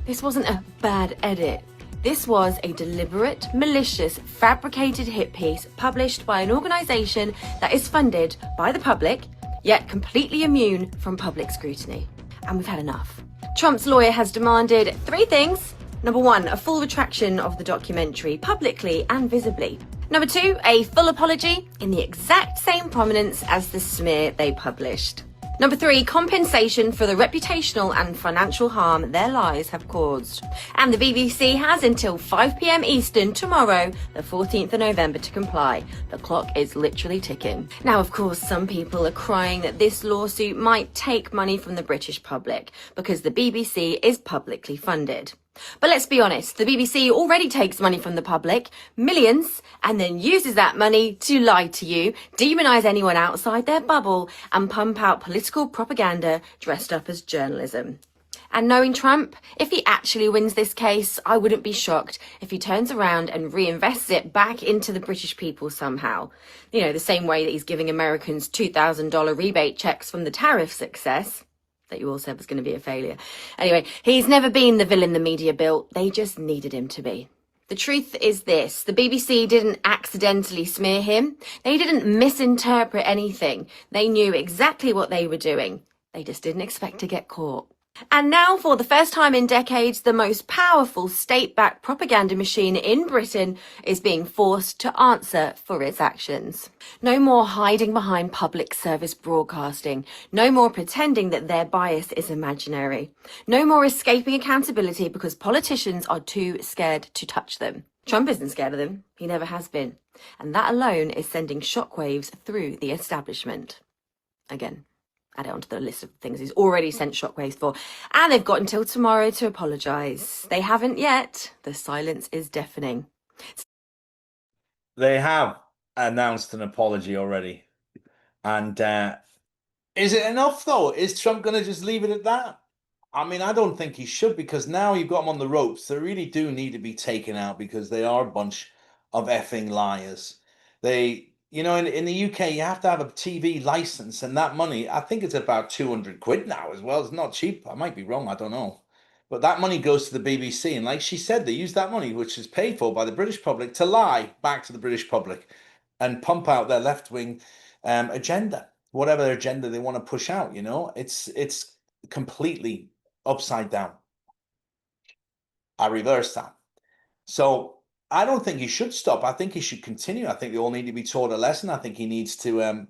This wasn't a bad edit. This was a deliberate, malicious, fabricated hit piece published by an organisation that is funded by the public, yet completely immune from public scrutiny. And we've had enough. Trump's lawyer has demanded three things: Number 1, a full retraction of the documentary, publicly and visibly. Number 2, a full apology in the exact same prominence as the smear they published. Number 3, compensation for the reputational and financial harm their lies have caused. And the BBC has until 5 p.m. Eastern tomorrow, the 14th of November, to comply. The clock is literally ticking. Now, of course, some people are crying that this lawsuit might take money from the British public because the BBC is publicly funded. But let's be honest, the BBC already takes money from the public, millions, and then uses that money to lie to you, demonise anyone outside their bubble, and pump out political propaganda dressed up as journalism. And knowing Trump, if he actually wins this case, I wouldn't be shocked if he turns around and reinvests it back into the British people somehow. You know, the same way that he's giving Americans $2,000 rebate checks from the tariff success that you all said was going to be a failure. Anyway, he's never been the villain the media built. They just needed him to be. The truth is this, the BBC didn't accidentally smear him. They didn't misinterpret anything. They knew exactly what they were doing. They just didn't expect to get caught. And now, for the first time in decades, the most powerful state-backed propaganda machine in Britain is being forced to answer for its actions. No more hiding behind public service broadcasting. No more pretending that their bias is imaginary. No more escaping accountability because politicians are too scared to touch them. Trump isn't scared of them. He never has been. And that alone is sending shockwaves through the establishment. Again, add it onto the list of things he's already sent shockwaves for. And they've got until tomorrow to apologise. They haven't yet. The silence is deafening. They have announced an apology already. And is it enough, though? Is Trump going to just leave it at that? I mean, I don't think he should, because now you've got them on the ropes. They really do need to be taken out because they are a bunch of effing liars. You know, in the UK, you have to have a TV license, and that money, I think it's about 200 quid now as well. It's not cheap. I might be wrong. I don't know. But that money goes to the BBC. And like she said, they use that money, which is paid for by the British public, to lie back to the British public and pump out their left-wing agenda, whatever agenda they want to push out, you know. It's completely upside down. I reverse that. So I don't think he should stop. I think he should continue. I think they all need to be taught a lesson. I think he needs to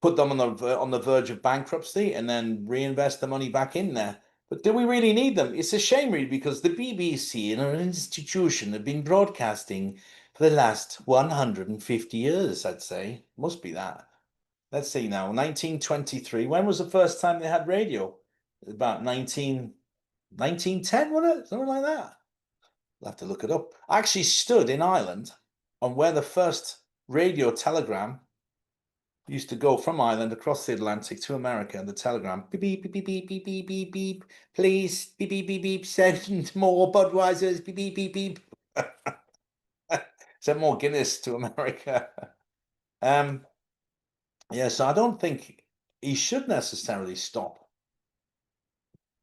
put them on the verge of bankruptcy and then reinvest the money back in there. But do we really need them? It's a shame, really, because the BBC and an institution have been broadcasting for the last 150 years, I'd say. Must be that. Let's see now, 1923. When was the first time they had radio? About 1910, wasn't it? Something like that. I'll have to look it up. I actually stood in Ireland on where the first radio telegram used to go from Ireland across the Atlantic to America. And the telegram, beep, beep, beep, beep, beep, beep, beep, beep, please, beep, beep, beep, beep, send more Budweisers, beep, beep, beep, beep. Send more Guinness to America. Yeah, so I don't think he should necessarily stop.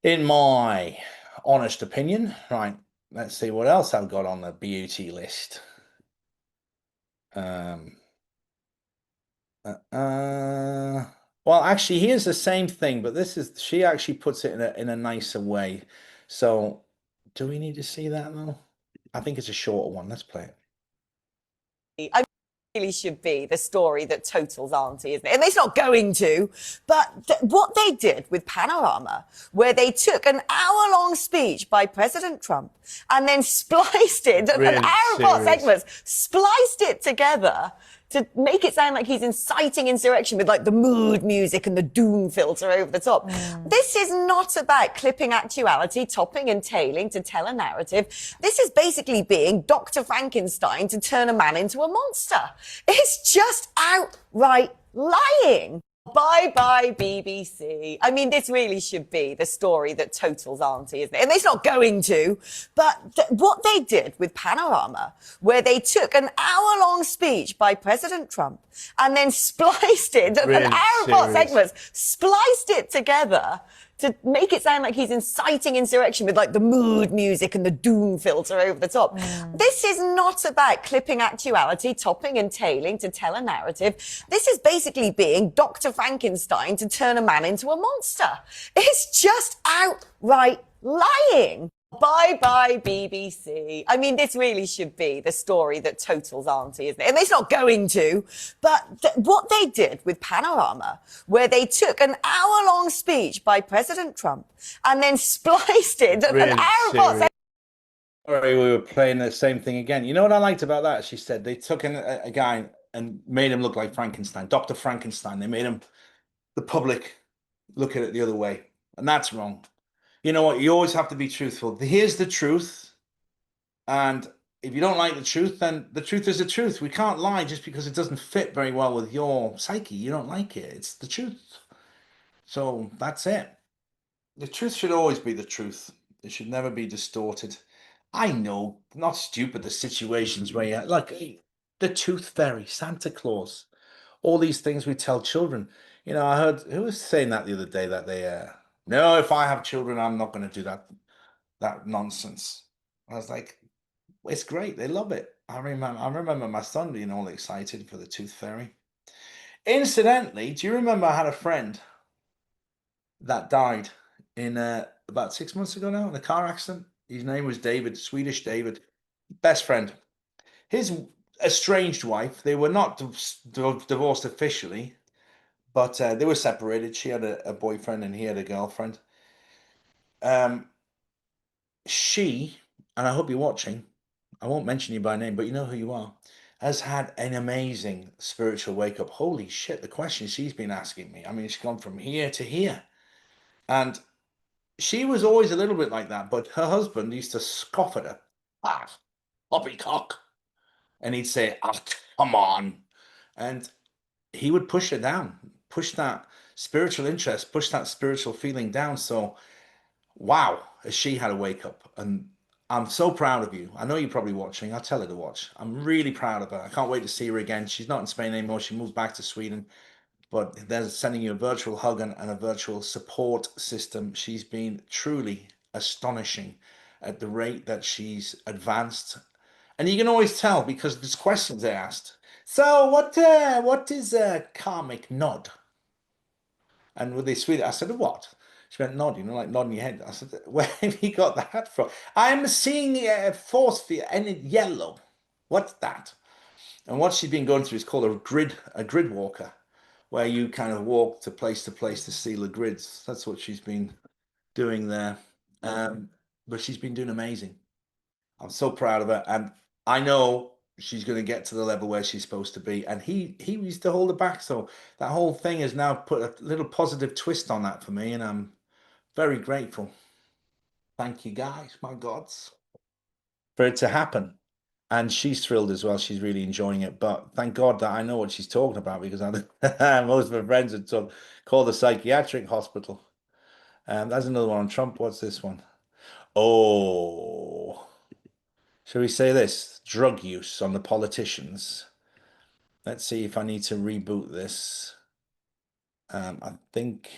In my honest opinion, right. Let's see what else I've got on the beauty list. Well, actually, here's the same thing, but she actually puts it in a nicer way. So, do we need to see that though? I think it's a shorter one. Let's play it. Really should be the story that totals Auntie, isn't it? And it's not going to, but what they did with Panorama, where they took an hour-long speech by President Trump and then spliced it, Really an hour-apart serious. segments, spliced it together to make it sound like he's inciting insurrection with like the mood music and the doom filter over the top. This is not about clipping actuality, topping and tailing to tell a narrative. This is basically being Dr. Frankenstein to turn a man into a monster. It's just outright lying. Bye-bye, BBC. I mean, this really should be the story that totals Auntie, isn't it? And it's not going to, but what they did with Panorama, where they took an hour-long speech by President Trump and then spliced it, Really an hour-apart serious. segments, spliced it together to make it sound like he's inciting insurrection with like the mood music and the doom filter over the top. This is not about clipping actuality, topping and tailing to tell a narrative. This is basically being Dr. Frankenstein to turn a man into a monster. It's just outright lying. Bye bye, BBC. I mean, this really should be the story that totals Auntie, isn't it? And it's not going to, but what they did with Panorama, where they took an hour-long speech by President Trump and then spliced it Really an hour apart. Sorry, we were playing the same thing again. You know what I liked about that? She said they took a guy and made him look like Frankenstein, Dr. Frankenstein. They made him, the public, look at it the other way. And that's wrong. You know what? You always have to be truthful. Here's the truth. And if you don't like the truth, then the truth is the truth. We can't lie just because it doesn't fit very well with your psyche. You don't like it. It's the truth. So that's it. The truth should always be the truth. It should never be distorted. I know, not stupid, the situations where you like the tooth fairy, Santa Claus, all these things we tell children. You know, I heard who was saying that the other day that they no, if I have children, I'm not going to do that nonsense. I was like, it's great. They love it. I remember my son being all excited for the tooth fairy. Incidentally, do you remember I had a friend that died in about 6 months ago now in a car accident? His name was David, Swedish David, best friend. His estranged wife, they were not divorced officially, but they were separated. She had a boyfriend and he had a girlfriend. She, and I hope you're watching, I won't mention you by name, but you know who you are, has had an amazing spiritual wake up. Holy shit, the questions she's been asking me. I mean, she's gone from here to here. And she was always a little bit like that, but her husband used to scoff at her. Ah, poppycock. And he'd say, ah, come on. And he would push her down, push that spiritual interest, push that spiritual feeling down. So, wow, has she had a wake up. And I'm so proud of you. I know you're probably watching. I'll tell her to watch. I'm really proud of her. I can't wait to see her again. She's not in Spain anymore. She moved back to Sweden. But they're sending you a virtual hug and a virtual support system. She's been truly astonishing at the rate that she's advanced. And you can always tell because there's questions they asked. So what is a karmic nod? And with this Swedish, I said, what? She went, nod, you know, like nodding your head. I said, where have you got that from? I'm seeing a force field and it's yellow. What's that? And what she's been going through is called a grid walker, where you kind of walk to place to see the grids. That's what she's been doing there. But she's been doing amazing. I'm so proud of her. And I know she's going to get to the level where she's supposed to be. And he used to hold her back. So that whole thing has now put a little positive twist on that for me. And I'm very grateful. Thank you guys, my gods, for it to happen. And she's thrilled as well. She's really enjoying it. But thank God that I know what she's talking about because most of her friends had called the psychiatric hospital. That's another one on Trump. What's this one? Oh, shall we say this? Drug use on the politicians. Let's see if I need to reboot this. I think,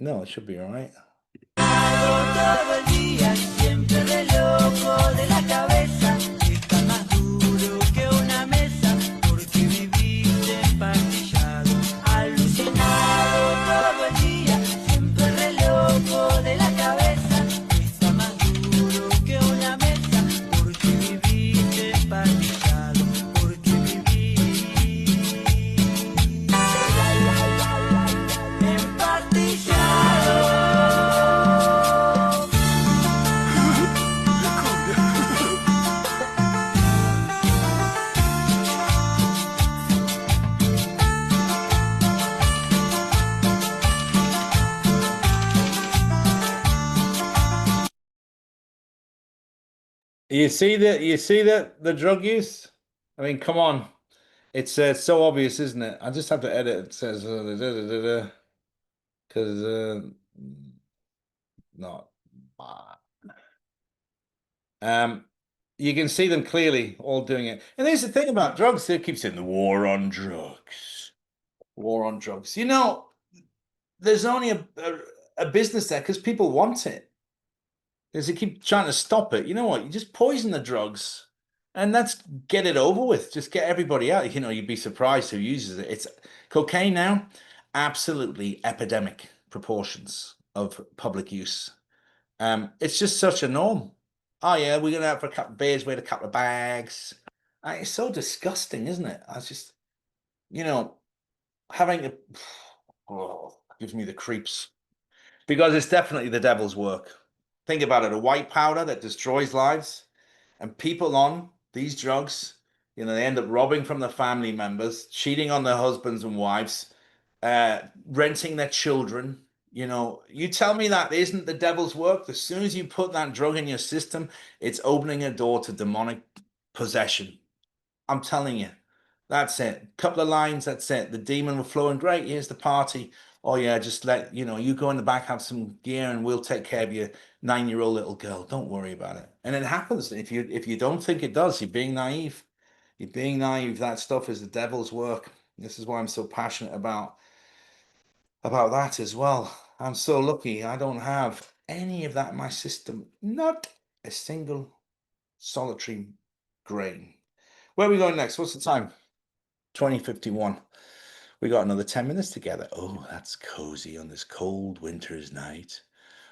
no, it should be all right. You see the drug use? I mean, come on. It's so obvious, isn't it? I just have to edit. It says because not you can see them clearly all doing it. And there's the thing about drugs, they keep saying the war on drugs. War on drugs. You know, there's only a business there because people want it. Because they keep trying to stop it. You know what? You just poison the drugs and let's get it over with. Just get everybody out. You know, you'd be surprised who uses it. It's cocaine now, absolutely epidemic proportions of public use. It's just such a norm. Oh yeah, we're gonna have for a couple of beers, we had a couple of bags. It's so disgusting, isn't it? I just, you know, having to gives me the creeps because it's definitely the devil's work. Think about it, a white powder that destroys lives, and people on these drugs, they end up robbing from their family members, cheating on their husbands and wives, renting their children. You tell me that isn't the devil's work. As soon as you put that drug in your system, it's opening a door to demonic possession. I'm telling you, that's it. Couple of lines, that's it. The demon will flow and great. Here's the party. Oh yeah, just let you go in the back, have some gear, and we'll take care of your 9-year-old little girl. Don't worry about it. And it happens. If you don't think it does, you're being naive. You're being naive. That stuff is the devil's work. This is why I'm so passionate about that as well. I'm so lucky I don't have any of that in my system. Not a single solitary grain. Where are we going next? What's the time? 20:51. We got another 10 minutes together. Oh, that's cozy on this cold winter's night.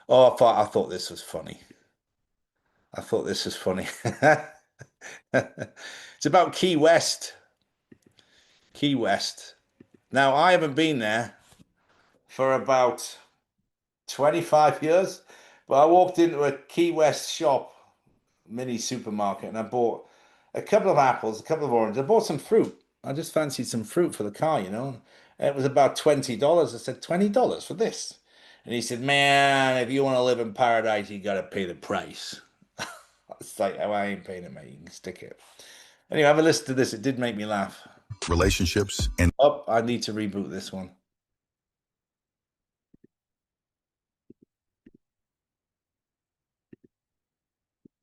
Oh, I thought this was funny. It's about Key West. Key West. Now, I haven't been there for about 25 years, but I walked into a Key West shop, mini supermarket, and I bought a couple of apples, a couple of oranges. I bought some fruit. I just fancied some fruit for the car, It was about $20. I said, $20 for this? And he said, man, if you want to live in paradise, you got to pay the price. It's like, oh, I ain't paying it, mate. You can stick it. Anyway, have a listen to this. It did make me laugh. Relationships and... Oh, I need to reboot this one.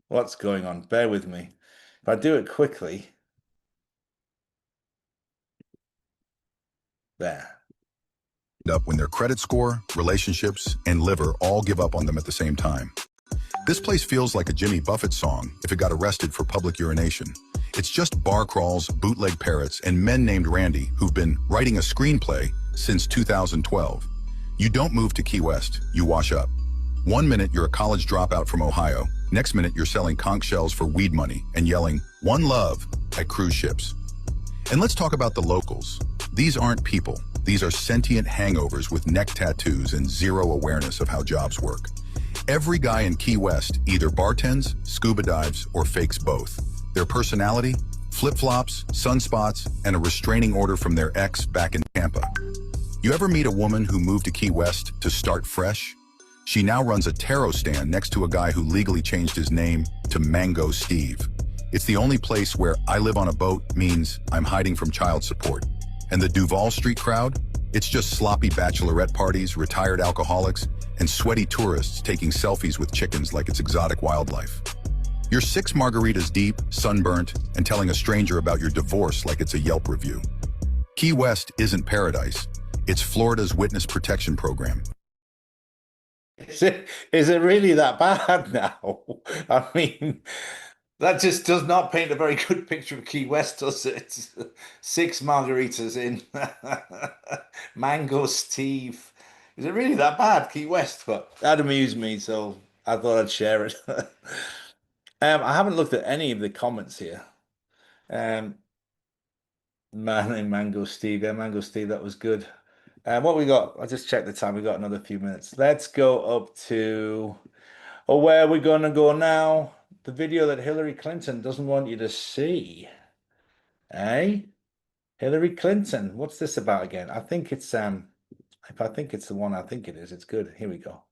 What's going on? Bear with me. If I do it quickly... There. Up when their credit score, relationships, and liver all give up on them at the same time. This place feels like a Jimmy Buffett song if it got arrested for public urination. It's just bar crawls, bootleg parrots, and men named Randy who've been writing a screenplay since 2012. You don't move to Key West, you wash up. 1 minute you're a college dropout from Ohio, next minute you're selling conch shells for weed money and yelling, "One love," at cruise ships. And let's talk about the locals. These aren't people. These are sentient hangovers with neck tattoos and zero awareness of how jobs work. Every guy in Key West either bartends, scuba dives, or fakes both. Their personality, flip-flops, sunspots, and a restraining order from their ex back in Tampa. You ever meet a woman who moved to Key West to start fresh? She now runs a tarot stand next to a guy who legally changed his name to Mango Steve. It's the only place where "I live on a boat" means I'm hiding from child support. And the Duval Street crowd? It's just sloppy bachelorette parties, retired alcoholics, and sweaty tourists taking selfies with chickens like it's exotic wildlife. You're 6 margaritas deep, sunburnt, and telling a stranger about your divorce like it's a Yelp review. Key West isn't paradise. It's Florida's witness protection program. Is it really that bad now? I mean... That just does not paint a very good picture of Key West, does it? 6 margaritas in. Mango Steve. Is it really that bad, Key West? But that amused me, so I thought I'd share it. I haven't looked at any of the comments here. Mango Steve. Yeah, Mango Steve, that was good. What we got? I just checked the time. We got another few minutes. Let's go up to... Oh, where are we going to go now? The video that Hillary Clinton doesn't want you to see. Eh? Hillary Clinton. What's this about again? I think it's if I think it's the one I think it is, it's good. Here we go.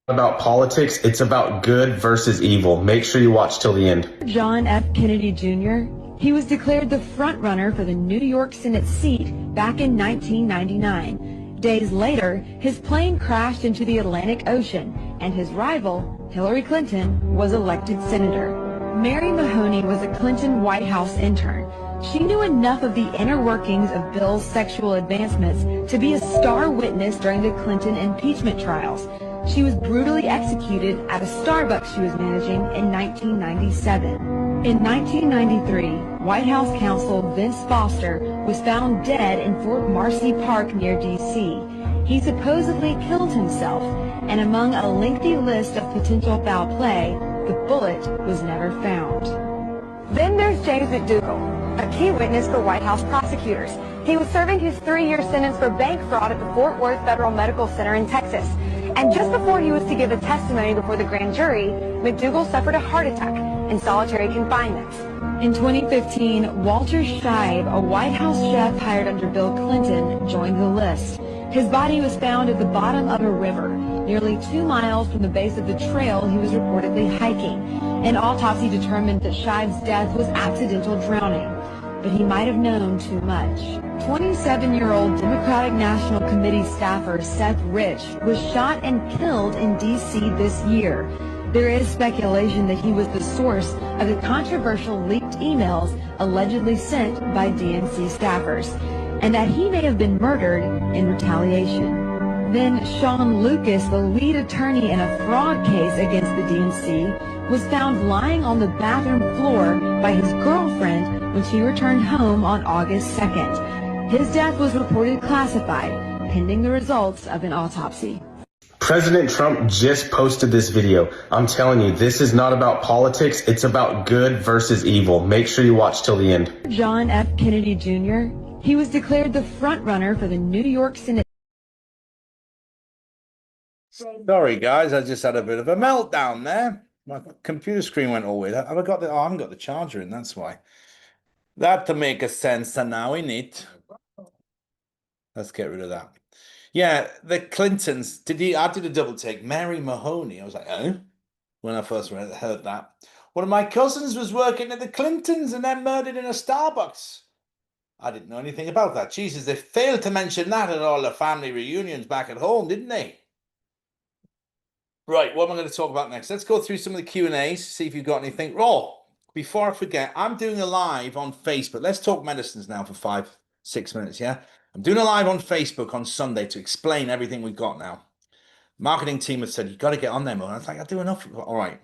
About politics, it's about good versus evil. Make sure you watch till the end. John F. Kennedy Jr. He was declared the front runner for the New York Senate seat back in 1999. Days later, his plane crashed into the Atlantic Ocean, and his rival, Hillary Clinton, was elected senator. Mary Mahoney was a Clinton White House intern. She knew enough of the inner workings of Bill's sexual advancements to be a star witness during the Clinton impeachment trials. She was brutally executed at a Starbucks she was managing in 1997. In 1993, White House counsel Vince Foster was found dead in Fort Marcy Park near D.C. he supposedly killed himself, and among a lengthy list of potential foul play, the bullet was never found. Then there's James McDougal, a key witness for White House prosecutors. He was serving his 3-year sentence for bank fraud at the Fort Worth Federal Medical Center in Texas. And just before he was to give a testimony before the grand jury, McDougal suffered a heart attack in solitary confinement. In 2015, Walter Scheib, a White House chef hired under Bill Clinton, joined the list. His body was found at the bottom of a river, nearly 2 miles from the base of the trail he was reportedly hiking. An autopsy determined that Scheib's death was accidental drowning, but he might have known too much. 27-year-old Democratic National Committee staffer Seth Rich was shot and killed in D.C. this year. There is speculation that he was the source of the controversial leaked emails allegedly sent by DNC staffers, and that he may have been murdered in retaliation. Then Sean Lucas, the lead attorney in a fraud case against the DNC, was found lying on the bathroom floor by his girlfriend when she returned home on August 2nd. His death was reported classified, pending the results of an autopsy. President Trump just posted this video. I'm telling you, this is not about politics. It's about good versus evil. Make sure you watch till the end. John F. Kennedy Jr., he was declared the front runner for the New York Senate. Sorry, guys, I just had a bit of a meltdown there. My computer screen went all weird. I haven't got the charger in, that's why. That to make a sense now in it. Let's get rid of that. Yeah, the Clintons, I did a double take. Mary Mahoney. I was like, oh, when I first heard that. One of my cousins was working at the Clintons and then murdered in a Starbucks. I didn't know anything about that. Jesus, they failed to mention that at all the family reunions back at home, didn't they? Right, what am I going to talk about next? Let's go through some of the Q&As, see if you've got anything. Before I forget, I'm doing a live on Facebook. Let's talk medicines now for 5-6 minutes, yeah? I'm doing a live on Facebook on Sunday to explain everything we've got now. Marketing team has said, you've got to get on there more. I was like, I do enough. All right.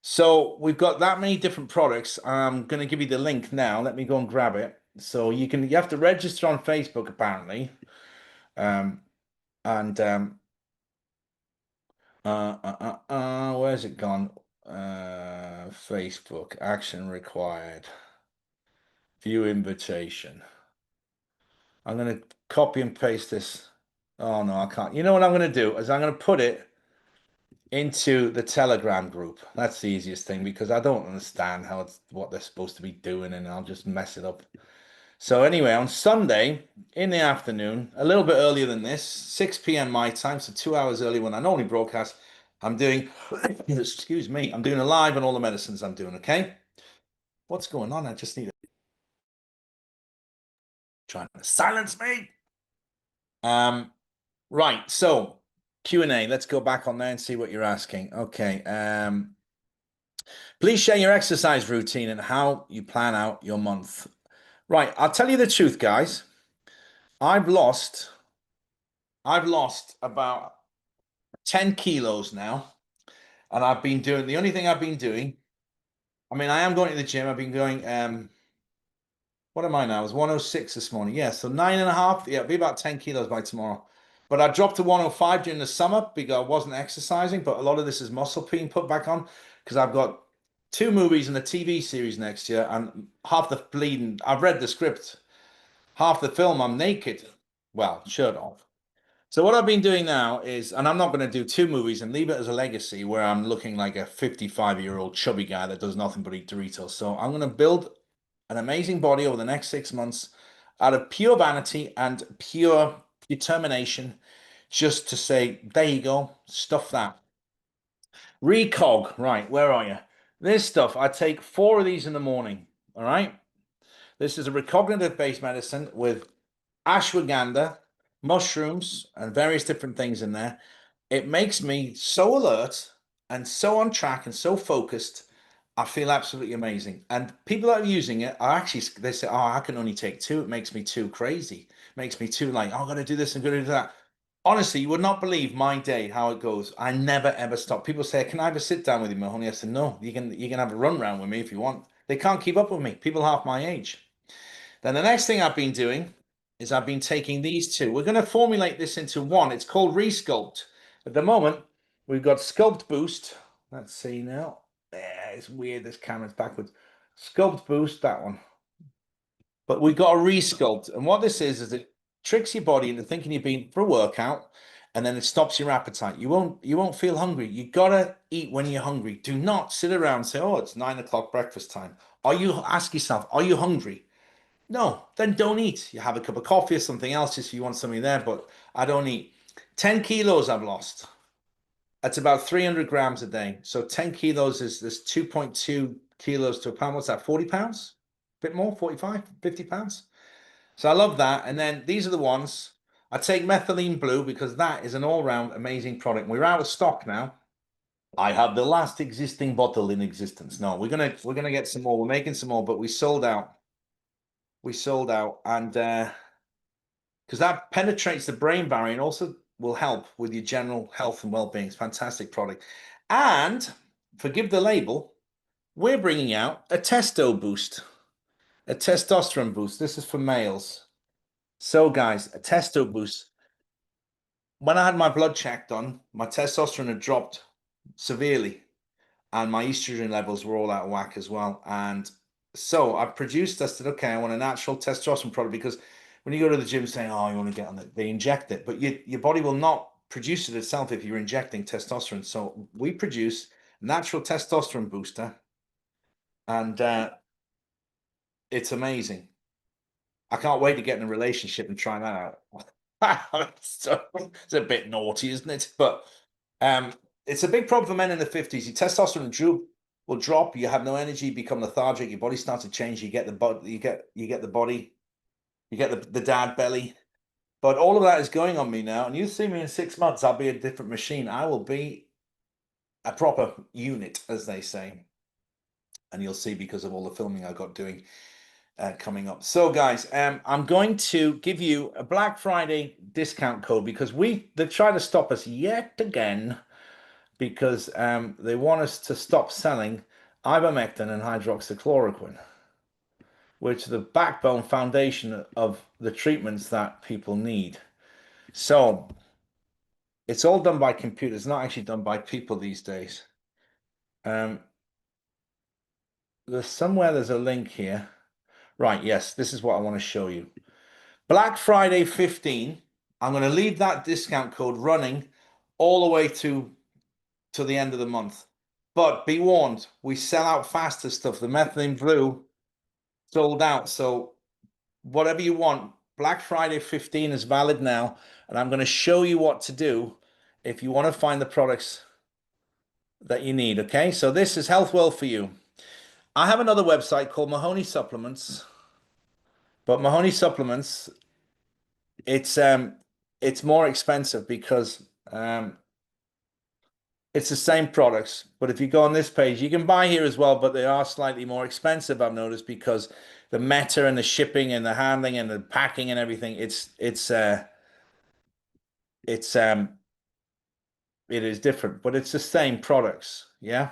So we've got that many different products. I'm going to give you the link now. Let me go and grab it. So you have to register on Facebook, apparently. Where's it gone? Facebook, action required. View invitation. I'm going to copy and paste this. Oh, no, I can't. You know what I'm going to do is I'm going to put it into the Telegram group. That's the easiest thing because I don't understand what they're supposed to be doing and I'll just mess it up. So anyway, on Sunday in the afternoon, a little bit earlier than this, 6 p.m. my time, so 2 hours early when I normally broadcast, I'm doing, excuse me, I'm doing a live on all the medicines I'm doing, okay? What's going on? I just need to trying to silence me. Right, so Q&A. Let's go back on there and see what you're asking. Okay. Please share your exercise routine and how you plan out your month. Right, I'll tell you the truth, guys. I've lost about 10 kilos now, and I've been doing the only thing I've been doing. I mean, I am going to the gym. I've been going. What am I now? I was 106 this morning. Yeah, so 9.5. Yeah, it'll be about 10 kilos by tomorrow. But I dropped to 105 during the summer because I wasn't exercising. But a lot of this is muscle being put back on because I've got 2 movies and a TV series next year, and half the bleeding. I've read the script. Half the film, I'm naked. Well, shirt off. So what I've been doing now is, and I'm not going to do 2 movies and leave it as a legacy where I'm looking like a 55-year-old chubby guy that does nothing but eat Doritos. So I'm going to build an amazing body over the next 6 months out of pure vanity and pure determination, just to say, there you go, stuff that. Recog, right, where are you? This stuff, I take 4 of these in the morning, all right? This is a recognitive-based medicine with ashwagandha, mushrooms, and various different things in there. It makes me so alert and so on track and so focused. I feel absolutely amazing. And people that are using it are actually, they say, oh, I can only take 2. It makes me too crazy. It makes me too like, oh, I'm going to do this and going to do that. Honestly, you would not believe my day, how it goes. I never, ever stop. People say, can I have a sit down with you, Mahoney? I said, no, you can have a run round with me if you want. They can't keep up with me. People half my age. Then the next thing I've been doing is I've been taking these two. We're going to formulate this into one. It's called Resculpt. At the moment, we've got Sculpt Boost. Let's see now. Yeah, it's weird. This camera's backwards. Sculpt Boost, that one. But we've got a Resculpt. And what this is it tricks your body into thinking you've been for a workout, and then it stops your appetite. You won't feel hungry. You gotta eat when you're hungry. Do not sit around and say, oh, it's 9 o'clock breakfast time. Ask yourself, are you hungry? No, then don't eat. You have a cup of coffee or something else if you want something there, but I don't eat. 10 kilos I've lost. That's about 300 grams a day. So 10 kilos is this 2.2 kilos to a pound. What's that, 40 pounds? A bit more, 45, 50 pounds. So I love that. And then these are the ones. I take methylene blue because that is an all-round amazing product. We're out of stock now. I have the last existing bottle in existence. No, we're gonna get some more. We're making some more, but we sold out. We sold out, and because that penetrates the brain barrier and also will help with your general health and well-being. It's a fantastic product. And forgive the label, we're bringing out a testo boost, a testosterone boost. This is for males. So guys, a testo boost. When I had my blood check done, my testosterone had dropped severely and my estrogen levels were all out of whack as well. And so I said, okay, I want a natural testosterone product, because when you go to the gym saying, oh, you want to get on it, they inject it, but your body will not produce it itself if you're injecting testosterone. So we produce natural testosterone booster, and it's amazing. I can't wait to get in a relationship and try that out. So, it's a bit naughty, isn't it? But it's a big problem for men in the 50s. Your testosterone will drop. You have no energy, become lethargic. Your body starts to change. You get the body. You get the dad belly. But all of that is going on me now. And you see me in 6 months, I'll be a different machine. I will be a proper unit, as they say. And you'll see because of all the filming I got doing coming up. So guys, I'm going to give you a Black Friday discount code, because they've tried to stop us yet again, because they want us to stop selling ivermectin and hydroxychloroquine, which are the backbone foundation of the treatments that people need. So it's all done by computers, not actually done by people these days. There's a link here. Right, yes, this is what I want to show you. Black Friday 15. I'm going to leave that discount code running all the way to the end of the month. But be warned, we sell out faster stuff. The methylene blue sold out. So whatever you want, Black Friday 15 is valid now. And I'm going to show you what to do if you want to find the products that you need. Okay, so this is Health Well for You. I have another website called Mahoney Supplements, but Mahoney Supplements, it's more expensive because it's the same products. But if you go on this page, you can buy here as well, but they are slightly more expensive, I've noticed, because the meta and the shipping and the handling and the packing and everything, it is different, but it's the same products. Yeah.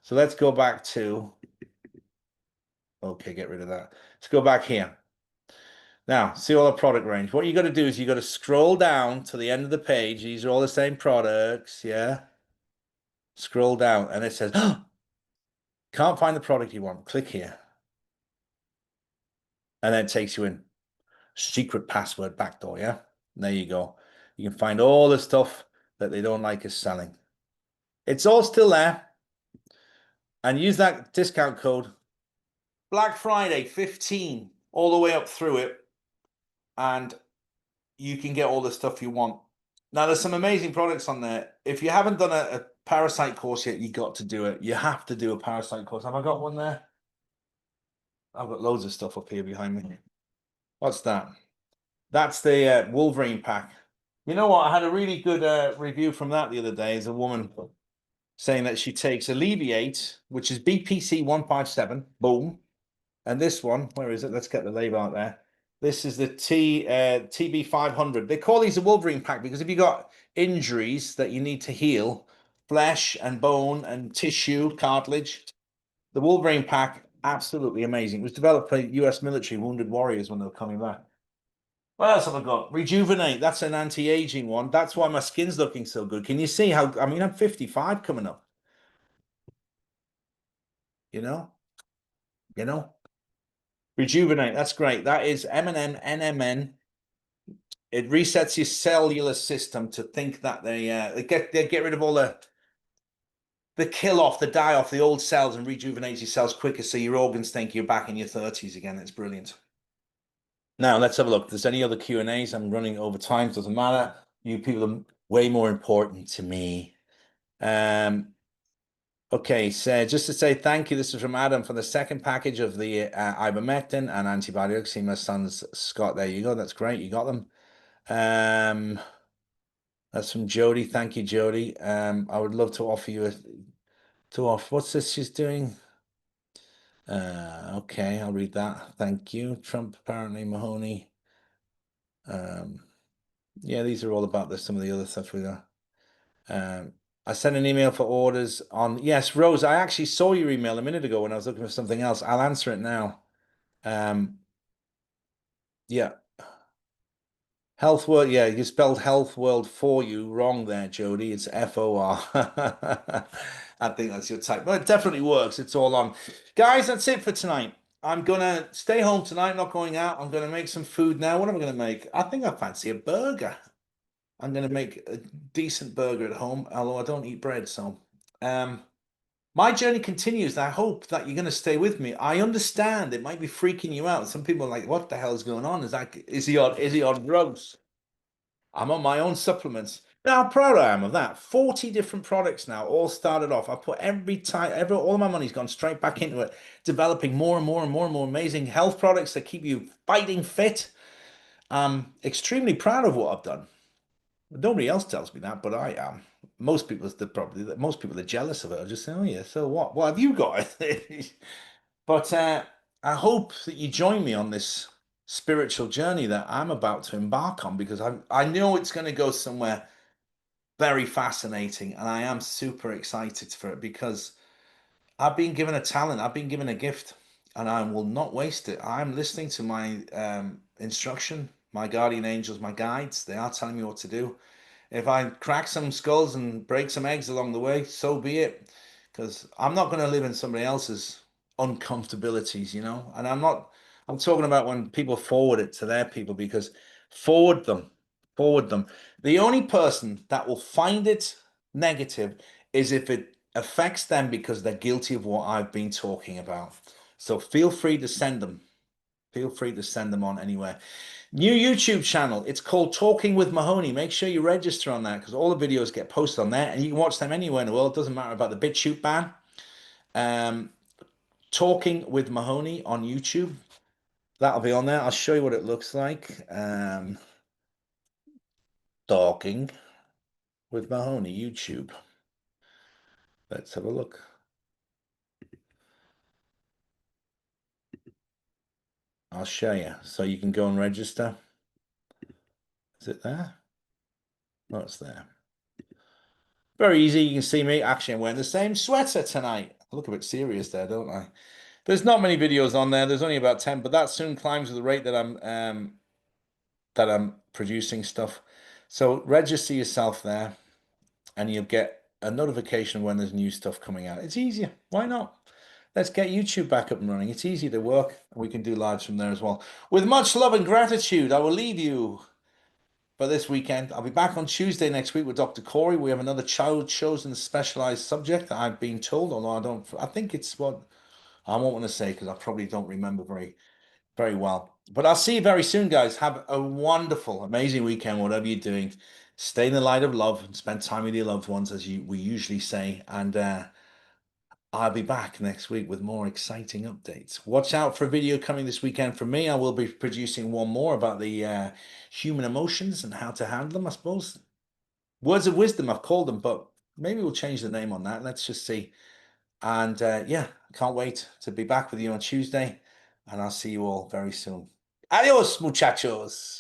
So let's go back to, okay, get rid of that. Let's go back here. Now, see all the product range. What you got to do is you got to scroll down to the end of the page. These are all the same products. Yeah. Scroll down and it says, oh, can't find the product you want. Click here. And then it takes you in. Secret password backdoor. Yeah. And there you go. You can find all the stuff that they don't like us selling. It's all still there. And use that discount code Black Friday 15 all the way up through it, and you can get all the stuff you want. Now, there's some amazing products on there. If you haven't done a parasite course yet, you got to do it. You have to do a parasite course. Have I got one there? I've got loads of stuff up here behind me. What's that? That's the Wolverine pack. You know what? I had a really good review from that the other day. As a woman saying that she takes Alleviate, which is BPC 157, boom. And this one, where is it? Let's get the label out there. This is the TB 500. They call these a Wolverine pack because if you got injuries that you need to heal, flesh and bone and tissue, cartilage, the Wolverine pack, absolutely amazing. It was developed by US military wounded warriors when they were coming back. What else have I got? Rejuvenate. That's an anti-aging one. That's why my skin's looking so good. Can you see how, I mean, I'm 55 coming up. You know? You know? Rejuvenate. That's great. That is M&M NMN. It resets your cellular system to think that they get rid of all the kill off, the die off the old cells and rejuvenate your cells quicker so your organs think you're back in your 30s again. It's brilliant. Now let's have a look. If there's any other Q&As, I'm running over time, doesn't matter. You people are way more important to me. Okay, so just to say thank you. This is from Adam for the second package of the ivermectin and antibiotics. See my son's Scott. There you go. That's great. You got them. That's from Jody. Thank you, Jody. I would love to offer you what's this she's doing? Okay, I'll read that. Thank you. Trump, apparently, Mahoney. Yeah, these are all about some of the other stuff we got. I sent an email for orders on, yes, Rose, I actually saw your email a minute ago when I was looking for something else. I'll answer it now. Yeah. Health World, yeah, you spelled Health World for you wrong there, Jody. It's FOR. I think that's your type, but it definitely works. It's all on. Guys, that's it for tonight. I'm gonna stay home tonight, not going out. I'm gonna make some food now. What am I gonna make? I think I fancy a burger. I'm gonna make a decent burger at home, although I don't eat bread, so my journey continues. I hope that you're gonna stay with me. I understand it might be freaking you out. Some people are like, what the hell is going on? Is he on drugs? I'm on my own supplements. Now, how proud I am of that. 40 different products now, all started off. I put all of my money's gone straight back into it, developing more and more and more and more amazing health products that keep you fighting fit. I'm extremely proud of what I've done. Nobody else tells me that, but I am. Most people are jealous of it. I just say, oh yeah, so what? What have you got? But I hope that you join me on this spiritual journey that I'm about to embark on, because I know it's going to go somewhere very fascinating, and I am super excited for it because I've been given a talent, I've been given a gift, and I will not waste it. I'm listening to my instruction, my guardian angels, my guides. They are telling me what to do. If I crack some skulls and break some eggs along the way, so be it. Because I'm not going to live in somebody else's uncomfortabilities, you know? And I'm talking about when people forward it to their people, because forward them. The only person that will find it negative is if it affects them because they're guilty of what I've been talking about. So feel free to send them. Feel free to send them on anywhere. New YouTube channel. It's called Talking with Mahoney. Make sure you register on that because all the videos get posted on there and you can watch them anywhere in the world. It doesn't matter about the BitChute ban. Talking with Mahoney on YouTube. That'll be on there. I'll show you what it looks like. Talking with Mahoney, YouTube. Let's have a look. I'll show you. So you can go and register. Is it there? No, it's there. Very easy. You can see me. Actually, I'm wearing the same sweater tonight. I look a bit serious there, don't I? There's not many videos on there. There's only about 10, but that soon climbs at the rate that I'm producing stuff. So register yourself there and you'll get a notification when there's new stuff coming out. It's easier. Why not? Let's get YouTube back up and running. It's easy to work, and we can do lives from there as well. With much love and gratitude, I will leave you for this weekend. I'll be back on Tuesday next week with Dr. Corey. We have another child chosen specialized subject that I've been told, although I think it's what I won't want to say because I probably don't remember very well. But I'll see you very soon, guys. Have a wonderful, amazing weekend, whatever you're doing. Stay in the light of love and spend time with your loved ones, as we usually say. And I'll be back next week with more exciting updates. Watch out for a video coming this weekend from me. I will be producing one more about the human emotions and how to handle them, I suppose. Words of wisdom, I've called them, but maybe we'll change the name on that. Let's just see. And yeah, can't wait to be back with you on Tuesday. And I'll see you all very soon. Adios, muchachos.